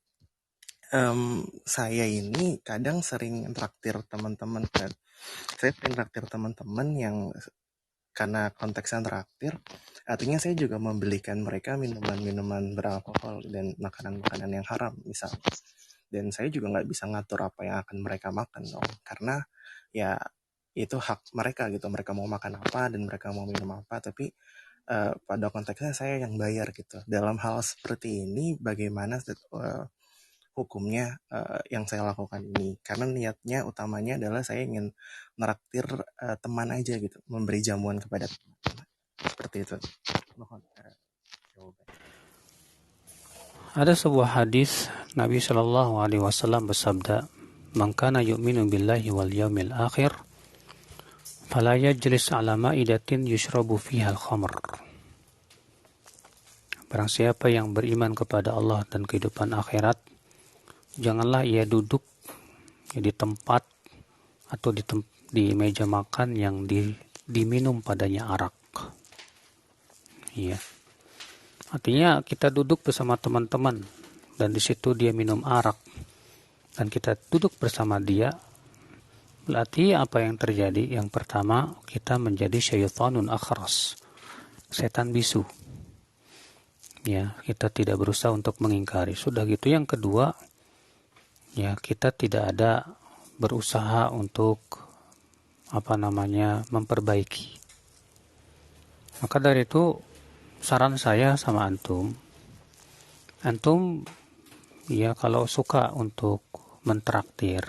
saya ini kadang sering traktir teman-teman yang karena konteksnya traktir, artinya saya juga membelikan mereka minuman-minuman beralkohol dan makanan-makanan yang haram misalnya. Dan saya juga nggak bisa ngatur apa yang akan mereka makan dong, karena ya itu hak mereka gitu, mereka mau makan apa dan mereka mau minum apa, tapi pada konteksnya saya yang bayar gitu. Dalam hal seperti ini bagaimana hukumnya yang saya lakukan ini, karena niatnya utamanya adalah saya ingin meraktir teman aja gitu, memberi jamuan kepada teman, seperti itu. Mohon jawaban. Ada sebuah hadis Nabi Shallallahu Alaihi Wasallam bersabda, "Man kana yu'minu billahi wal yawmil akhir, fala yajlis ala ma'idatin yushrabu fiha al-khamr." Barang siapa yang beriman kepada Allah dan kehidupan akhirat, janganlah ia duduk di tempat atau di meja makan yang diminum padanya arak. Iya. Artinya kita duduk bersama teman-teman dan di situ dia minum arak dan kita duduk bersama dia, berarti apa yang terjadi? Yang pertama, kita menjadi syaitanun akhras, setan bisu. Ya, kita tidak berusaha untuk mengingkari. Sudah gitu, yang kedua, ya kita tidak ada berusaha untuk memperbaiki. Maka dari itu saran saya sama antum ya kalau suka untuk mentraktir,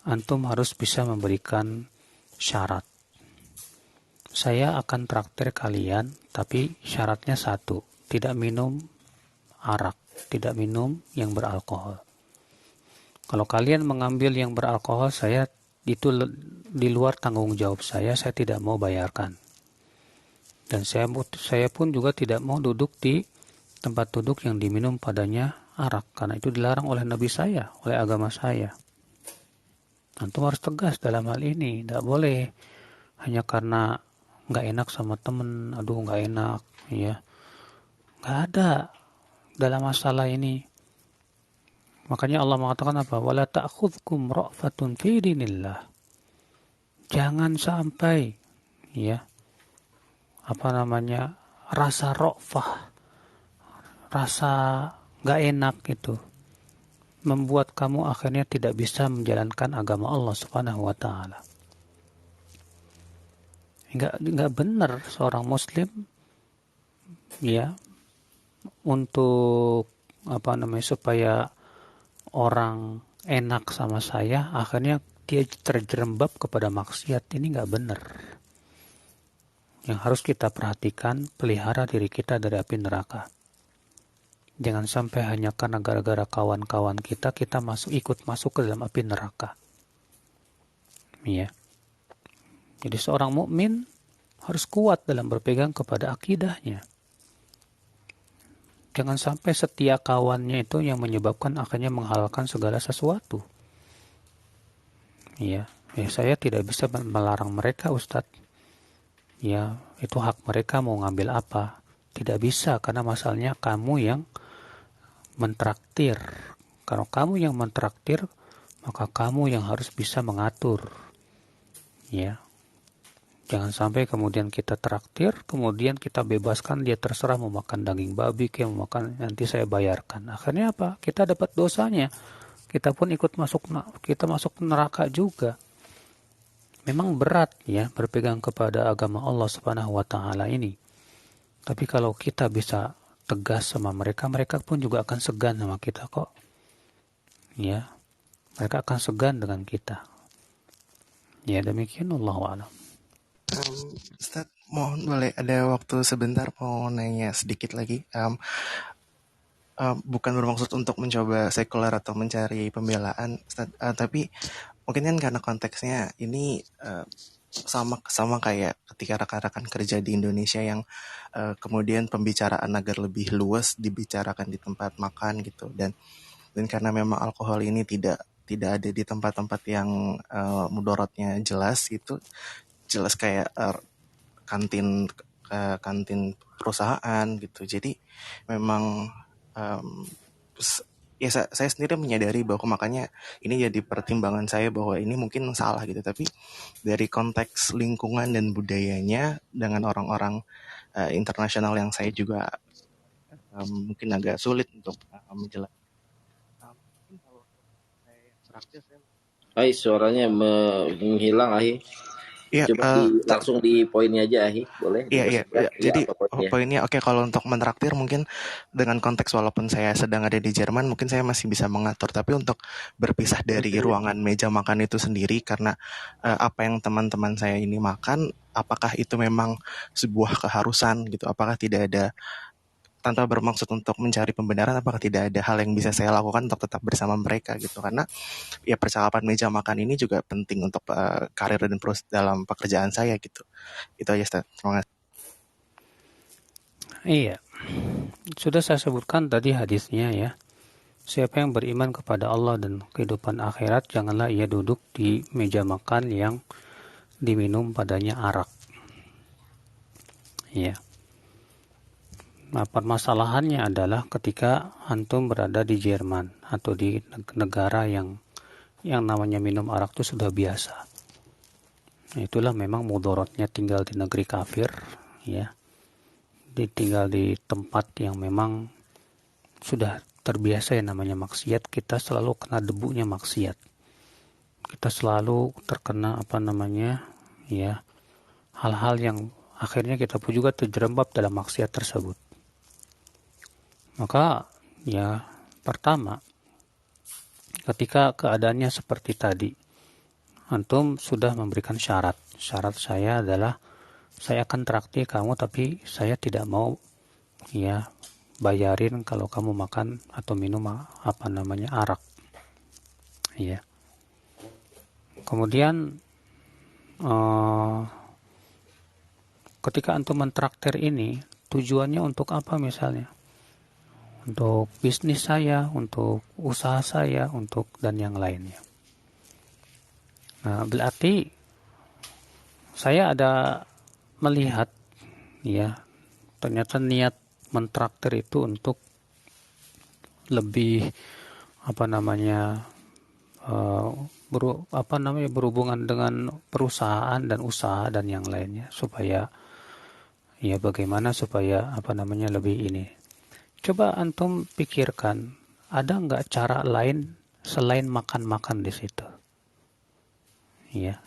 antum harus bisa memberikan syarat. Saya akan traktir kalian, tapi syaratnya satu, tidak minum arak, tidak minum yang beralkohol. Kalau kalian mengambil yang beralkohol, saya itu di luar tanggung jawab saya tidak mau bayarkan. Dan saya pun juga tidak mau duduk di tempat duduk yang diminum padanya arak, karena itu dilarang oleh Nabi saya, oleh agama saya. Antum harus tegas dalam hal ini, tidak boleh hanya karena nggak enak sama temen, nggak enak, ya, nggak ada dalam masalah ini. Makanya Allah mengatakan apa? Wala ta'khudhukum ra'fatun fi dinillah. Jangan sampai, ya, rasa ra'fah, rasa nggak enak itu membuat kamu akhirnya tidak bisa menjalankan agama Allah Subhanahu wa taala. Enggak benar seorang muslim ya untuk supaya orang enak sama saya akhirnya dia terjerembab kepada maksiat. Ini enggak benar. Yang harus kita perhatikan, pelihara diri kita dari api neraka. Jangan sampai hanya karena gara-gara kawan-kawan kita ikut masuk ke dalam api neraka. Ya. Jadi seorang mukmin harus kuat dalam berpegang kepada akidahnya. Jangan sampai setia kawannya itu yang menyebabkan akhirnya menghalalkan segala sesuatu. Ya, saya tidak bisa melarang mereka, Ustadz. Ya, itu hak mereka mau ngambil apa. Tidak bisa, karena masalahnya kamu yang mentraktir. Kalau kamu yang mentraktir, maka kamu yang harus bisa mengatur. Ya. Jangan sampai kemudian kita traktir, kemudian kita bebaskan dia terserah mau makan daging babi, kayak mau makan, nanti saya bayarkan. Akhirnya apa? Kita dapat dosanya. Kita pun ikut kita masuk neraka juga. Memang berat ya berpegang kepada agama Allah Subhanahu wa taala ini. Tapi kalau kita bisa tegas sama mereka, mereka pun juga akan segan sama kita kok. Ya. Mereka akan segan dengan kita. Ya, demikian Allahu a'lam. Ustaz, mohon boleh ada waktu sebentar mau nanya sedikit lagi. Bukan bermaksud untuk mencoba sekuler atau mencari pembelaan, Ustaz, tapi mungkin kan karena konteksnya ini sama kayak ketika rekan-rekan kerja di Indonesia yang kemudian pembicaraan agar lebih luas dibicarakan di tempat makan gitu, dan karena memang alkohol ini tidak ada di tempat-tempat yang mudorotnya jelas gitu, jelas kayak kantin perusahaan gitu. Jadi memang ya saya sendiri menyadari bahwa makanya ini jadi pertimbangan saya bahwa ini mungkin salah gitu, tapi dari konteks lingkungan dan budayanya dengan orang-orang internasional yang saya juga mungkin agak sulit untuk menjelaskan. Mungkin kalau saya praktis Hai, suaranya menghilang, Ahi. Iya, Coba langsung di poinnya aja, Ahi. Boleh? Iya. Jadi poinnya oke, kalau untuk mentraktir mungkin dengan konteks walaupun saya sedang ada di Jerman, mungkin saya masih bisa mengatur. Tapi untuk berpisah dari ruangan meja makan itu sendiri, karena apa yang teman-teman saya ini makan, apakah itu memang sebuah keharusan gitu? Apakah tidak ada, tanpa bermaksud untuk mencari pembenaran, apakah tidak ada hal yang bisa saya lakukan untuk tetap bersama mereka gitu? Karena ya percakapan meja makan ini juga penting untuk karir dan dalam pekerjaan saya gitu. Itu aja, Ustaz. Terima kasih. Iya. Sudah saya sebutkan tadi hadisnya ya. Siapa yang beriman kepada Allah dan kehidupan akhirat, janganlah ia duduk di meja makan yang diminum padanya arak. Ya. Nah, permasalahannya adalah ketika antum berada di Jerman atau di negara yang namanya minum arak itu sudah biasa. Nah, itulah memang mudorotnya tinggal di negeri kafir, ya. Tinggal di tempat yang memang sudah terbiasa yang namanya maksiat, kita selalu kena debunya maksiat. Kita selalu terkena ya, hal-hal yang akhirnya kita pun juga terjerembab dalam maksiat tersebut. Maka ya pertama, ketika keadaannya seperti tadi, antum sudah memberikan syarat. Syarat saya adalah saya akan traktir kamu, tapi saya tidak mau ya bayarin kalau kamu makan atau minum arak. Ya. Kemudian ketika antum mentraktir ini, tujuannya untuk apa misalnya? Untuk bisnis saya, untuk usaha saya, untuk dan yang lainnya. Nah, berarti saya ada melihat ya, ternyata niat mentraktir itu untuk lebih berhubungan dengan perusahaan dan usaha dan yang lainnya, supaya ya bagaimana supaya lebih ini. Coba antum pikirkan, ada nggak cara lain selain makan-makan di situ? Ya.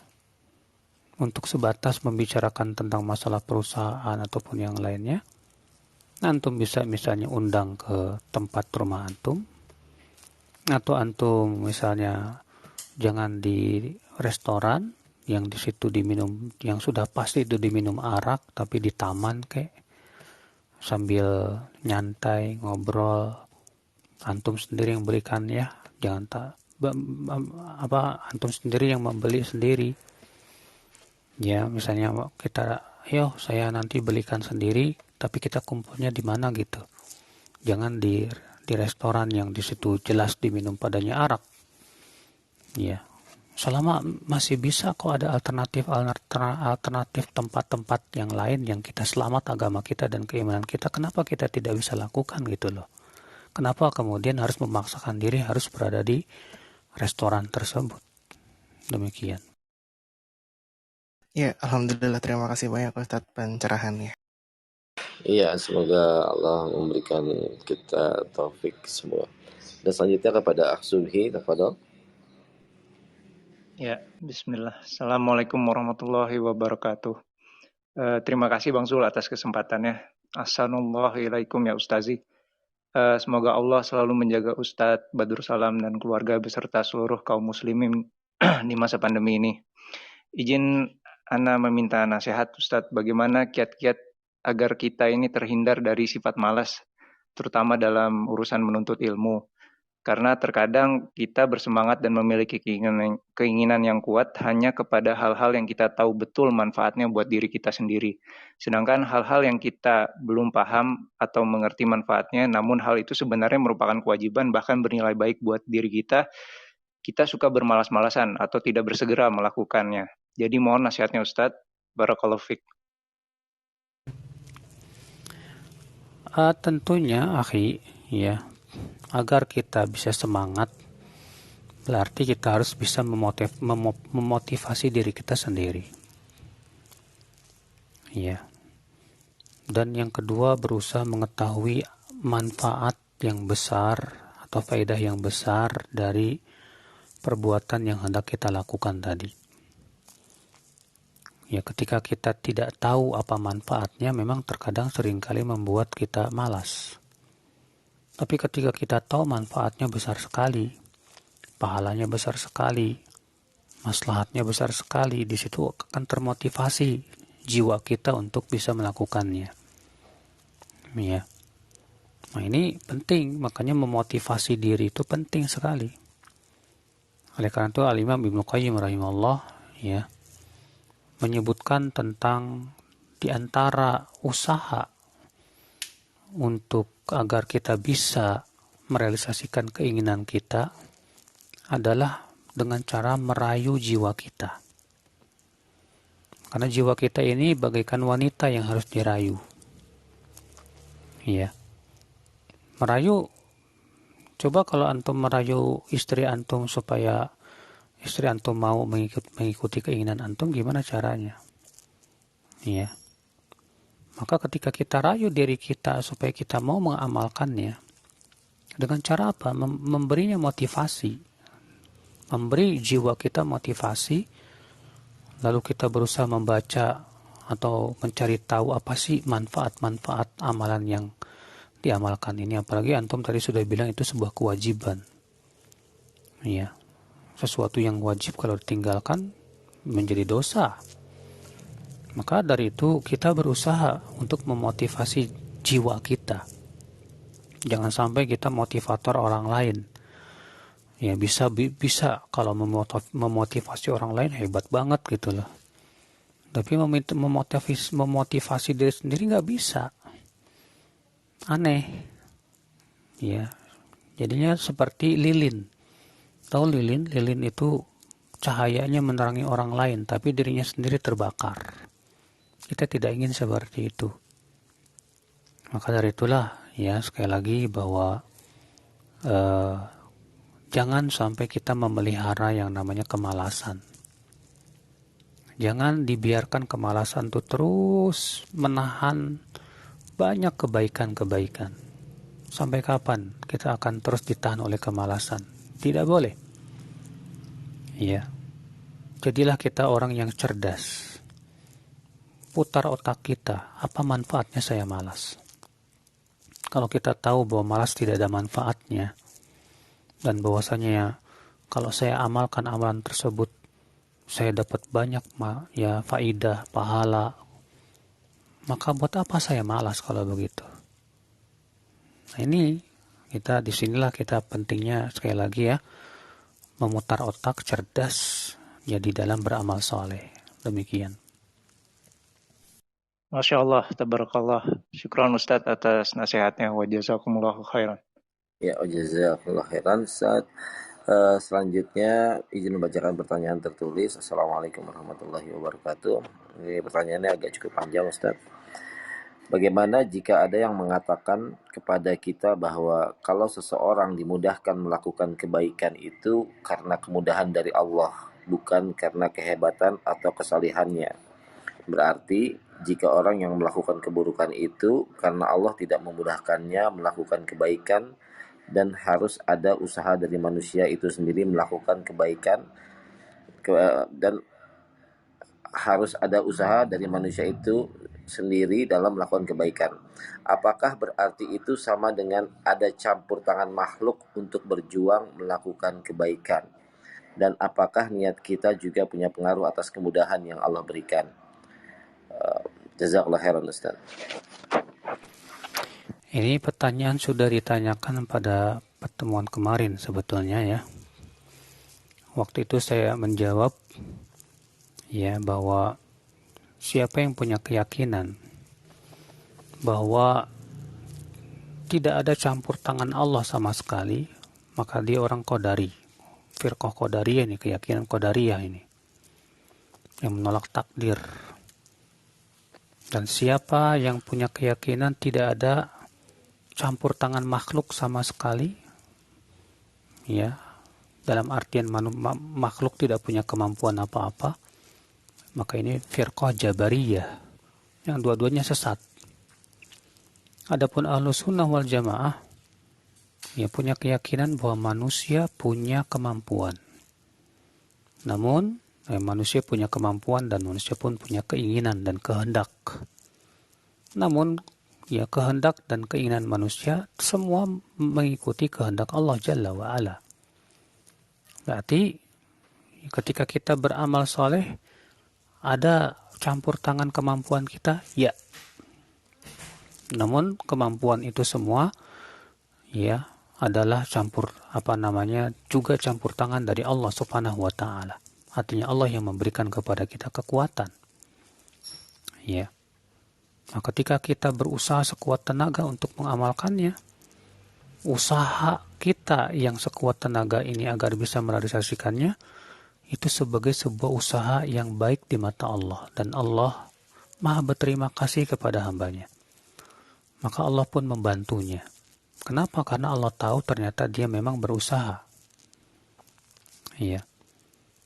Untuk sebatas membicarakan tentang masalah perusahaan ataupun yang lainnya, antum bisa misalnya undang ke tempat rumah antum, atau antum misalnya jangan di restoran yang di situ diminum, yang sudah pasti itu diminum arak, tapi di taman kayak sambil nyantai ngobrol, antum sendiri yang berikan ya, jangan antum sendiri yang membeli sendiri ya. Misalnya saya nanti belikan sendiri, tapi kita kumpulnya di mana gitu, jangan di restoran yang di situ jelas diminum padanya arak ya. Selama masih bisa kok ada alternatif tempat-tempat yang lain yang kita selamat agama kita dan keimanan kita, kenapa kita tidak bisa lakukan gitu loh? Kenapa kemudian harus memaksakan diri harus berada di restoran tersebut? Demikian. Ya, alhamdulillah, terima kasih banyak Ustadz pencerahannya. Iya, semoga Allah memberikan kita taufik semua. Dan selanjutnya kepada Akh Subhi, tafadhol. Ya, bismillah. Assalamualaikum warahmatullahi wabarakatuh. Terima kasih Bang Zul atas kesempatannya. Assalamualaikum ya Ustazi. Semoga Allah selalu menjaga Ustadz Badur Salam dan keluarga beserta seluruh kaum muslimin di masa pandemi ini. Izin Ana meminta nasihat Ustadz, bagaimana kiat-kiat agar kita ini terhindar dari sifat malas, terutama dalam urusan menuntut ilmu. Karena terkadang kita bersemangat dan memiliki keinginan yang kuat hanya kepada hal-hal yang kita tahu betul manfaatnya buat diri kita sendiri. Sedangkan hal-hal yang kita belum paham atau mengerti manfaatnya, namun hal itu sebenarnya merupakan kewajiban bahkan bernilai baik buat diri kita suka bermalas-malasan atau tidak bersegera melakukannya. Jadi mohon nasihatnya Ustadz. Barakallahu fiik. Tentunya, akhi, ya, agar kita bisa semangat, berarti kita harus bisa memotivasi diri kita sendiri. Ya. Dan yang kedua, berusaha mengetahui manfaat yang besar atau faedah yang besar dari perbuatan yang hendak kita lakukan tadi. Ya, ketika kita tidak tahu apa manfaatnya, memang terkadang seringkali membuat kita malas. Tapi ketika kita tahu manfaatnya besar sekali, pahalanya besar sekali, maslahatnya besar sekali, di situ akan termotivasi jiwa kita untuk bisa melakukannya. Ya. Nah, ini penting, makanya memotivasi diri itu penting sekali. Oleh karena itu Al-Imam Ibnu Qayyim rahimahullah ya menyebutkan tentang di antara usaha untuk agar kita bisa merealisasikan keinginan kita adalah dengan cara merayu jiwa kita. Karena jiwa kita ini bagaikan wanita yang harus dirayu. Ya. Merayu, coba kalau antum merayu istri antum supaya istri antum mau mengikuti keinginan antum, gimana caranya? Ya. Maka ketika kita rayu diri kita supaya kita mau mengamalkannya, dengan cara apa? Memberinya motivasi. Memberi jiwa kita motivasi, lalu kita berusaha membaca atau mencari tahu apa sih manfaat-manfaat amalan yang diamalkan ini. Apalagi antum tadi sudah bilang itu sebuah kewajiban. Ya. Sesuatu yang wajib kalau ditinggalkan menjadi dosa. Maka dari itu kita berusaha untuk memotivasi jiwa kita. Jangan sampai kita motivator orang lain. Ya bisa kalau memotivasi orang lain hebat banget gitu loh. Tapi memotivasi diri sendiri nggak bisa. Aneh. Ya. Jadinya seperti lilin. Tahu lilin? Lilin itu cahayanya menerangi orang lain, tapi dirinya sendiri terbakar. Kita tidak ingin seperti itu. Maka dari itulah, ya sekali lagi bahwa jangan sampai kita memelihara yang namanya kemalasan. Jangan dibiarkan kemalasan itu terus menahan banyak kebaikan-kebaikan. Sampai kapan kita akan terus ditahan oleh kemalasan? Tidak boleh. Ya. Jadilah kita orang yang cerdas. Putar otak kita, apa manfaatnya saya malas? Kalau kita tahu bahwa malas tidak ada manfaatnya, dan bahwasanya kalau saya amalkan amalan tersebut, saya dapat banyak faidah, pahala, maka buat apa saya malas kalau begitu? Nah ini, disinilah kita pentingnya sekali lagi ya, memutar otak, cerdas, jadi dalam beramal soleh. Demikian. Masya Allah, tabarakallah. Syukran Ustadz atas nasihatnya. Wa jazakumullahu khairan. Ya, jazakallahu khairan. Selanjutnya izin membacakan pertanyaan tertulis. Assalamualaikum warahmatullahi wabarakatuh. Ini pertanyaannya agak cukup panjang Ustadz. Bagaimana jika ada yang mengatakan kepada kita bahwa kalau seseorang dimudahkan melakukan kebaikan itu karena kemudahan dari Allah, bukan karena kehebatan atau kesalihannya? Berarti jika orang yang melakukan keburukan itu karena Allah tidak memudahkannya melakukan kebaikan, dan harus ada usaha dari manusia itu sendiri melakukan kebaikan, dan harus ada usaha dari manusia itu sendiri dalam melakukan kebaikan. Apakah berarti itu sama dengan ada campur tangan makhluk untuk berjuang melakukan kebaikan? Dan apakah niat kita juga punya pengaruh atas kemudahan yang Allah berikan? Jazakallah khairan Ustaz. Ini pertanyaan sudah ditanyakan pada pertemuan kemarin sebetulnya ya. Waktu itu saya menjawab ya bahwa siapa yang punya keyakinan bahwa tidak ada campur tangan Allah sama sekali, maka dia orang Qadari. Firqah Qadariyah ini, keyakinan Qadariyah ini, yang menolak takdir. Dan siapa yang punya keyakinan tidak ada campur tangan makhluk sama sekali, ya, dalam artian makhluk tidak punya kemampuan apa-apa, maka ini firqah Jabariyah, yang dua-duanya sesat. Adapun Ahlus Sunnah wal Jamaah, ya, punya keyakinan bahwa manusia punya kemampuan. Namun manusia punya kemampuan dan manusia pun punya keinginan dan kehendak. Namun ya, kehendak dan keinginan manusia semua mengikuti kehendak Allah Jalla wa'ala. Berarti ketika kita beramal soleh, ada campur tangan kemampuan kita? Ya. Namun kemampuan itu semua ya adalah juga campur tangan dari Allah Subhanahu wa taala. Artinya Allah yang memberikan kepada kita kekuatan. Ya. Nah, ketika kita berusaha sekuat tenaga untuk mengamalkannya, usaha kita yang sekuat tenaga ini agar bisa merealisasikannya, itu sebagai sebuah usaha yang baik di mata Allah. Dan Allah maha berterima kasih kepada hambanya. Maka Allah pun membantunya. Kenapa? Karena Allah tahu ternyata dia memang berusaha. Iya.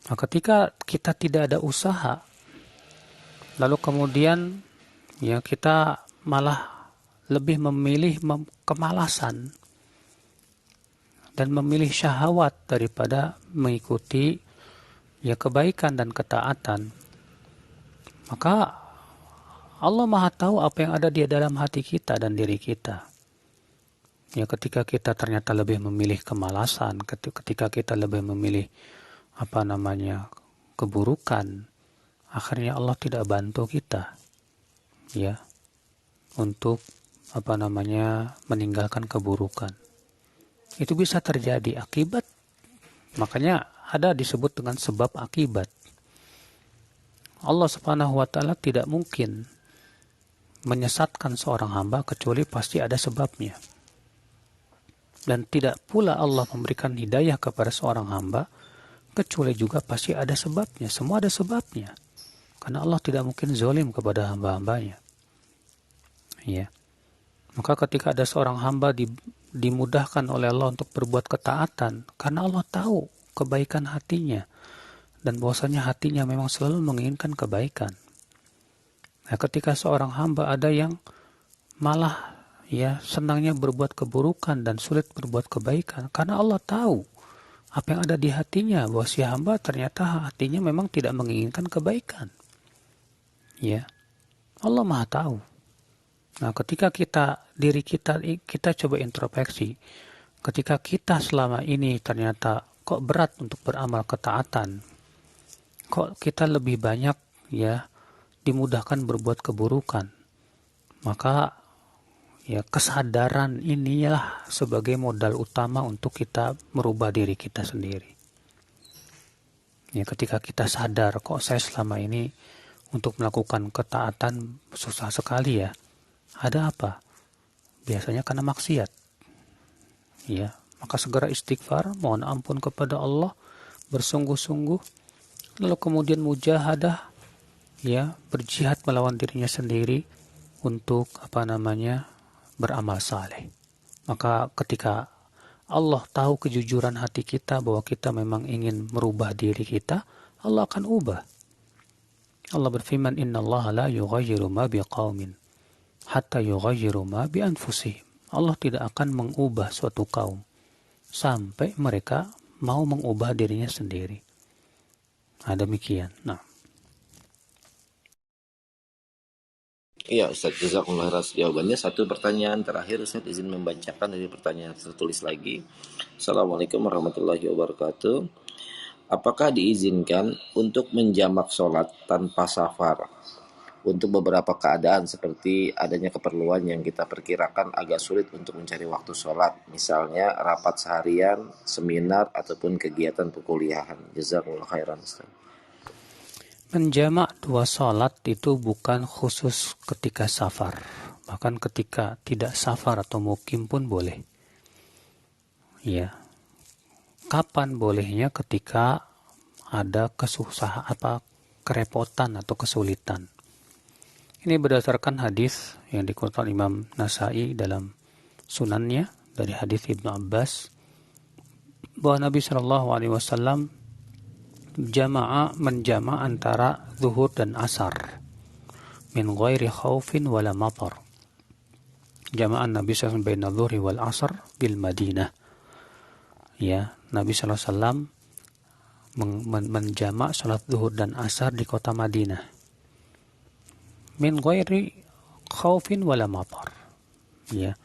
Nah, ketika kita tidak ada usaha, lalu kemudian ya kita malah lebih memilih kemalasan dan memilih syahwat daripada mengikuti ya kebaikan dan ketaatan, maka Allah Maha tahu apa yang ada di dalam hati kita dan diri kita. Ya, ketika kita ternyata lebih memilih kemalasan, ketika kita lebih memilih keburukan, akhirnya Allah tidak bantu kita ya untuk meninggalkan keburukan. Itu bisa terjadi akibat, makanya ada disebut dengan sebab akibat. Allah Subhanahu wa taala tidak mungkin menyesatkan seorang hamba kecuali pasti ada sebabnya. Dan tidak pula Allah memberikan hidayah kepada seorang hamba kecuali juga pasti ada sebabnya. Semua ada sebabnya. Karena Allah tidak mungkin zalim kepada hamba-hambanya. Ya. Maka ketika ada seorang hamba dimudahkan oleh Allah untuk berbuat ketaatan, karena Allah tahu kebaikan hatinya dan bahwasanya hatinya memang selalu menginginkan kebaikan. Nah, ketika seorang hamba ada yang malah ya senangnya berbuat keburukan dan sulit berbuat kebaikan, karena Allah tahu apa yang ada di hatinya, bahwa si hamba ternyata hatinya memang tidak menginginkan kebaikan. Ya, Allah Maha tahu. Nah, ketika diri kita coba introspeksi, ketika kita selama ini ternyata kok berat untuk beramal ketaatan, kok kita lebih banyak ya dimudahkan berbuat keburukan, maka ya kesadaran inilah sebagai modal utama untuk kita merubah diri kita sendiri. Ya, ketika kita sadar kok saya selama ini untuk melakukan ketaatan susah sekali ya. Ada apa? Biasanya karena maksiat. Ya, maka segera istighfar, mohon ampun kepada Allah, bersungguh-sungguh, lalu kemudian mujahadah, ya, berjihad melawan dirinya sendiri untuk beramal saleh. Maka ketika Allah tahu kejujuran hati kita bahwa kita memang ingin merubah diri kita, Allah akan ubah. Allah berfirman, innallaha la yughayyiru ma biqaumin hatta yughayyiru ma bi anfusihim. Allah tidak akan mengubah suatu kaum sampai mereka mau mengubah dirinya sendiri. Nah, demikian. Nah. Iya Ustaz, jazakumullah khairan jawabannya. Satu pertanyaan terakhir Ustaz, izin membacakan dari pertanyaan tertulis lagi. Assalamualaikum warahmatullahi wabarakatuh. Apakah diizinkan untuk menjamak sholat tanpa safar untuk beberapa keadaan seperti adanya keperluan yang kita perkirakan agak sulit untuk mencari waktu sholat, misalnya rapat seharian, seminar, ataupun kegiatan perkuliahan? Jazakumullah khairan Ustaz. Menjamak dua sholat itu bukan khusus ketika safar. Bahkan ketika tidak safar atau mukim pun boleh. Ya. Kapan bolehnya? Ketika ada kesusahan, kerepotan atau kesulitan. Ini berdasarkan hadis yang dikutip Imam Nasai dalam sunannya dari hadis Ibnu Abbas bahwa Nabi Shallallahu Alaihi Wasallam menjama' antara zuhur dan asar min ghairi khaufin wala matar. Jama'an Nabi SAW baina zuhri wal asar bil Madinah. Ya, Nabi SAW menjama' salat zuhur dan asar di kota Madinah. Min ghairi khaufin wala matar. Ya.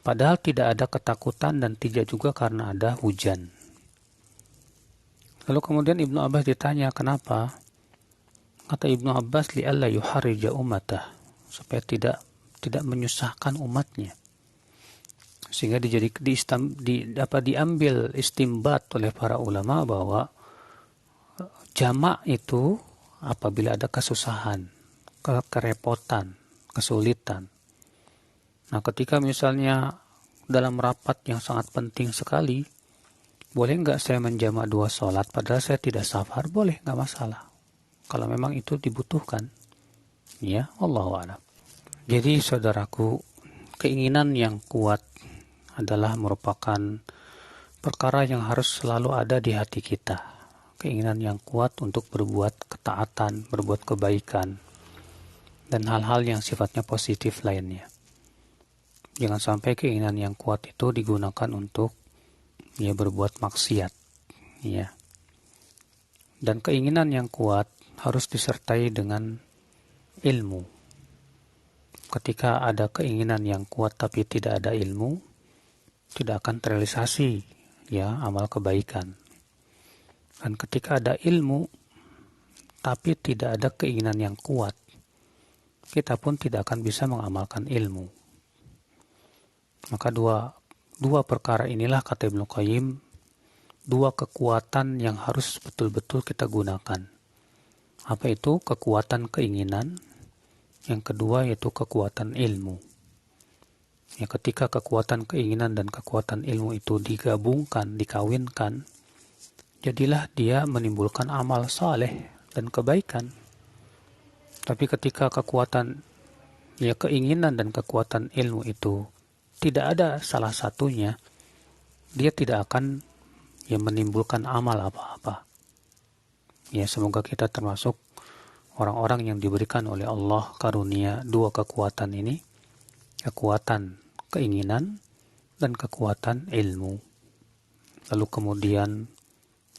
Padahal tidak ada ketakutan dan tidak juga karena ada hujan. Lalu kemudian Ibnu Abbas ditanya kenapa? Kata Ibnu Abbas, li'alla yuharrija ummatah, supaya tidak menyusahkan umatnya. Sehingga diambil istimbat oleh para ulama bahwa jamak itu apabila ada kesusahan, kerepotan, kesulitan. Nah, ketika misalnya dalam rapat yang sangat penting sekali, boleh nggak saya menjamak dua sholat padahal saya tidak safar? Boleh, nggak masalah. Kalau memang itu dibutuhkan. Ya, Allahu a'lam. Jadi saudaraku, keinginan yang kuat adalah merupakan perkara yang harus selalu ada di hati kita. Keinginan yang kuat untuk berbuat ketaatan, berbuat kebaikan, dan hal-hal yang sifatnya positif lainnya. Jangan sampai keinginan yang kuat itu digunakan untuk berbuat maksiat. Ya. Dan keinginan yang kuat harus disertai dengan ilmu. Ketika ada keinginan yang kuat tapi tidak ada ilmu, tidak akan terrealisasi amal kebaikan. Dan ketika ada ilmu tapi tidak ada keinginan yang kuat, kita pun tidak akan bisa mengamalkan ilmu. Maka dua perkara inilah, kata Ibnu Qayyim, dua kekuatan yang harus betul-betul kita gunakan. Apa itu? Kekuatan keinginan. Yang kedua yaitu kekuatan ilmu. Ya, ketika kekuatan keinginan dan kekuatan ilmu itu digabungkan, dikawinkan, jadilah dia menimbulkan amal saleh dan kebaikan. Tapi ketika kekuatan keinginan dan kekuatan ilmu itu tidak ada salah satunya, dia tidak akan menimbulkan amal apa-apa. Ya, semoga kita termasuk orang-orang yang diberikan oleh Allah karunia dua kekuatan ini, kekuatan keinginan dan kekuatan ilmu. Lalu kemudian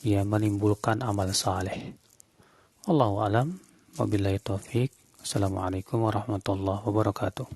menimbulkan amal saleh. Allahu a'lam, wabillahi taufik. Assalamualaikum warahmatullahi wabarakatuh.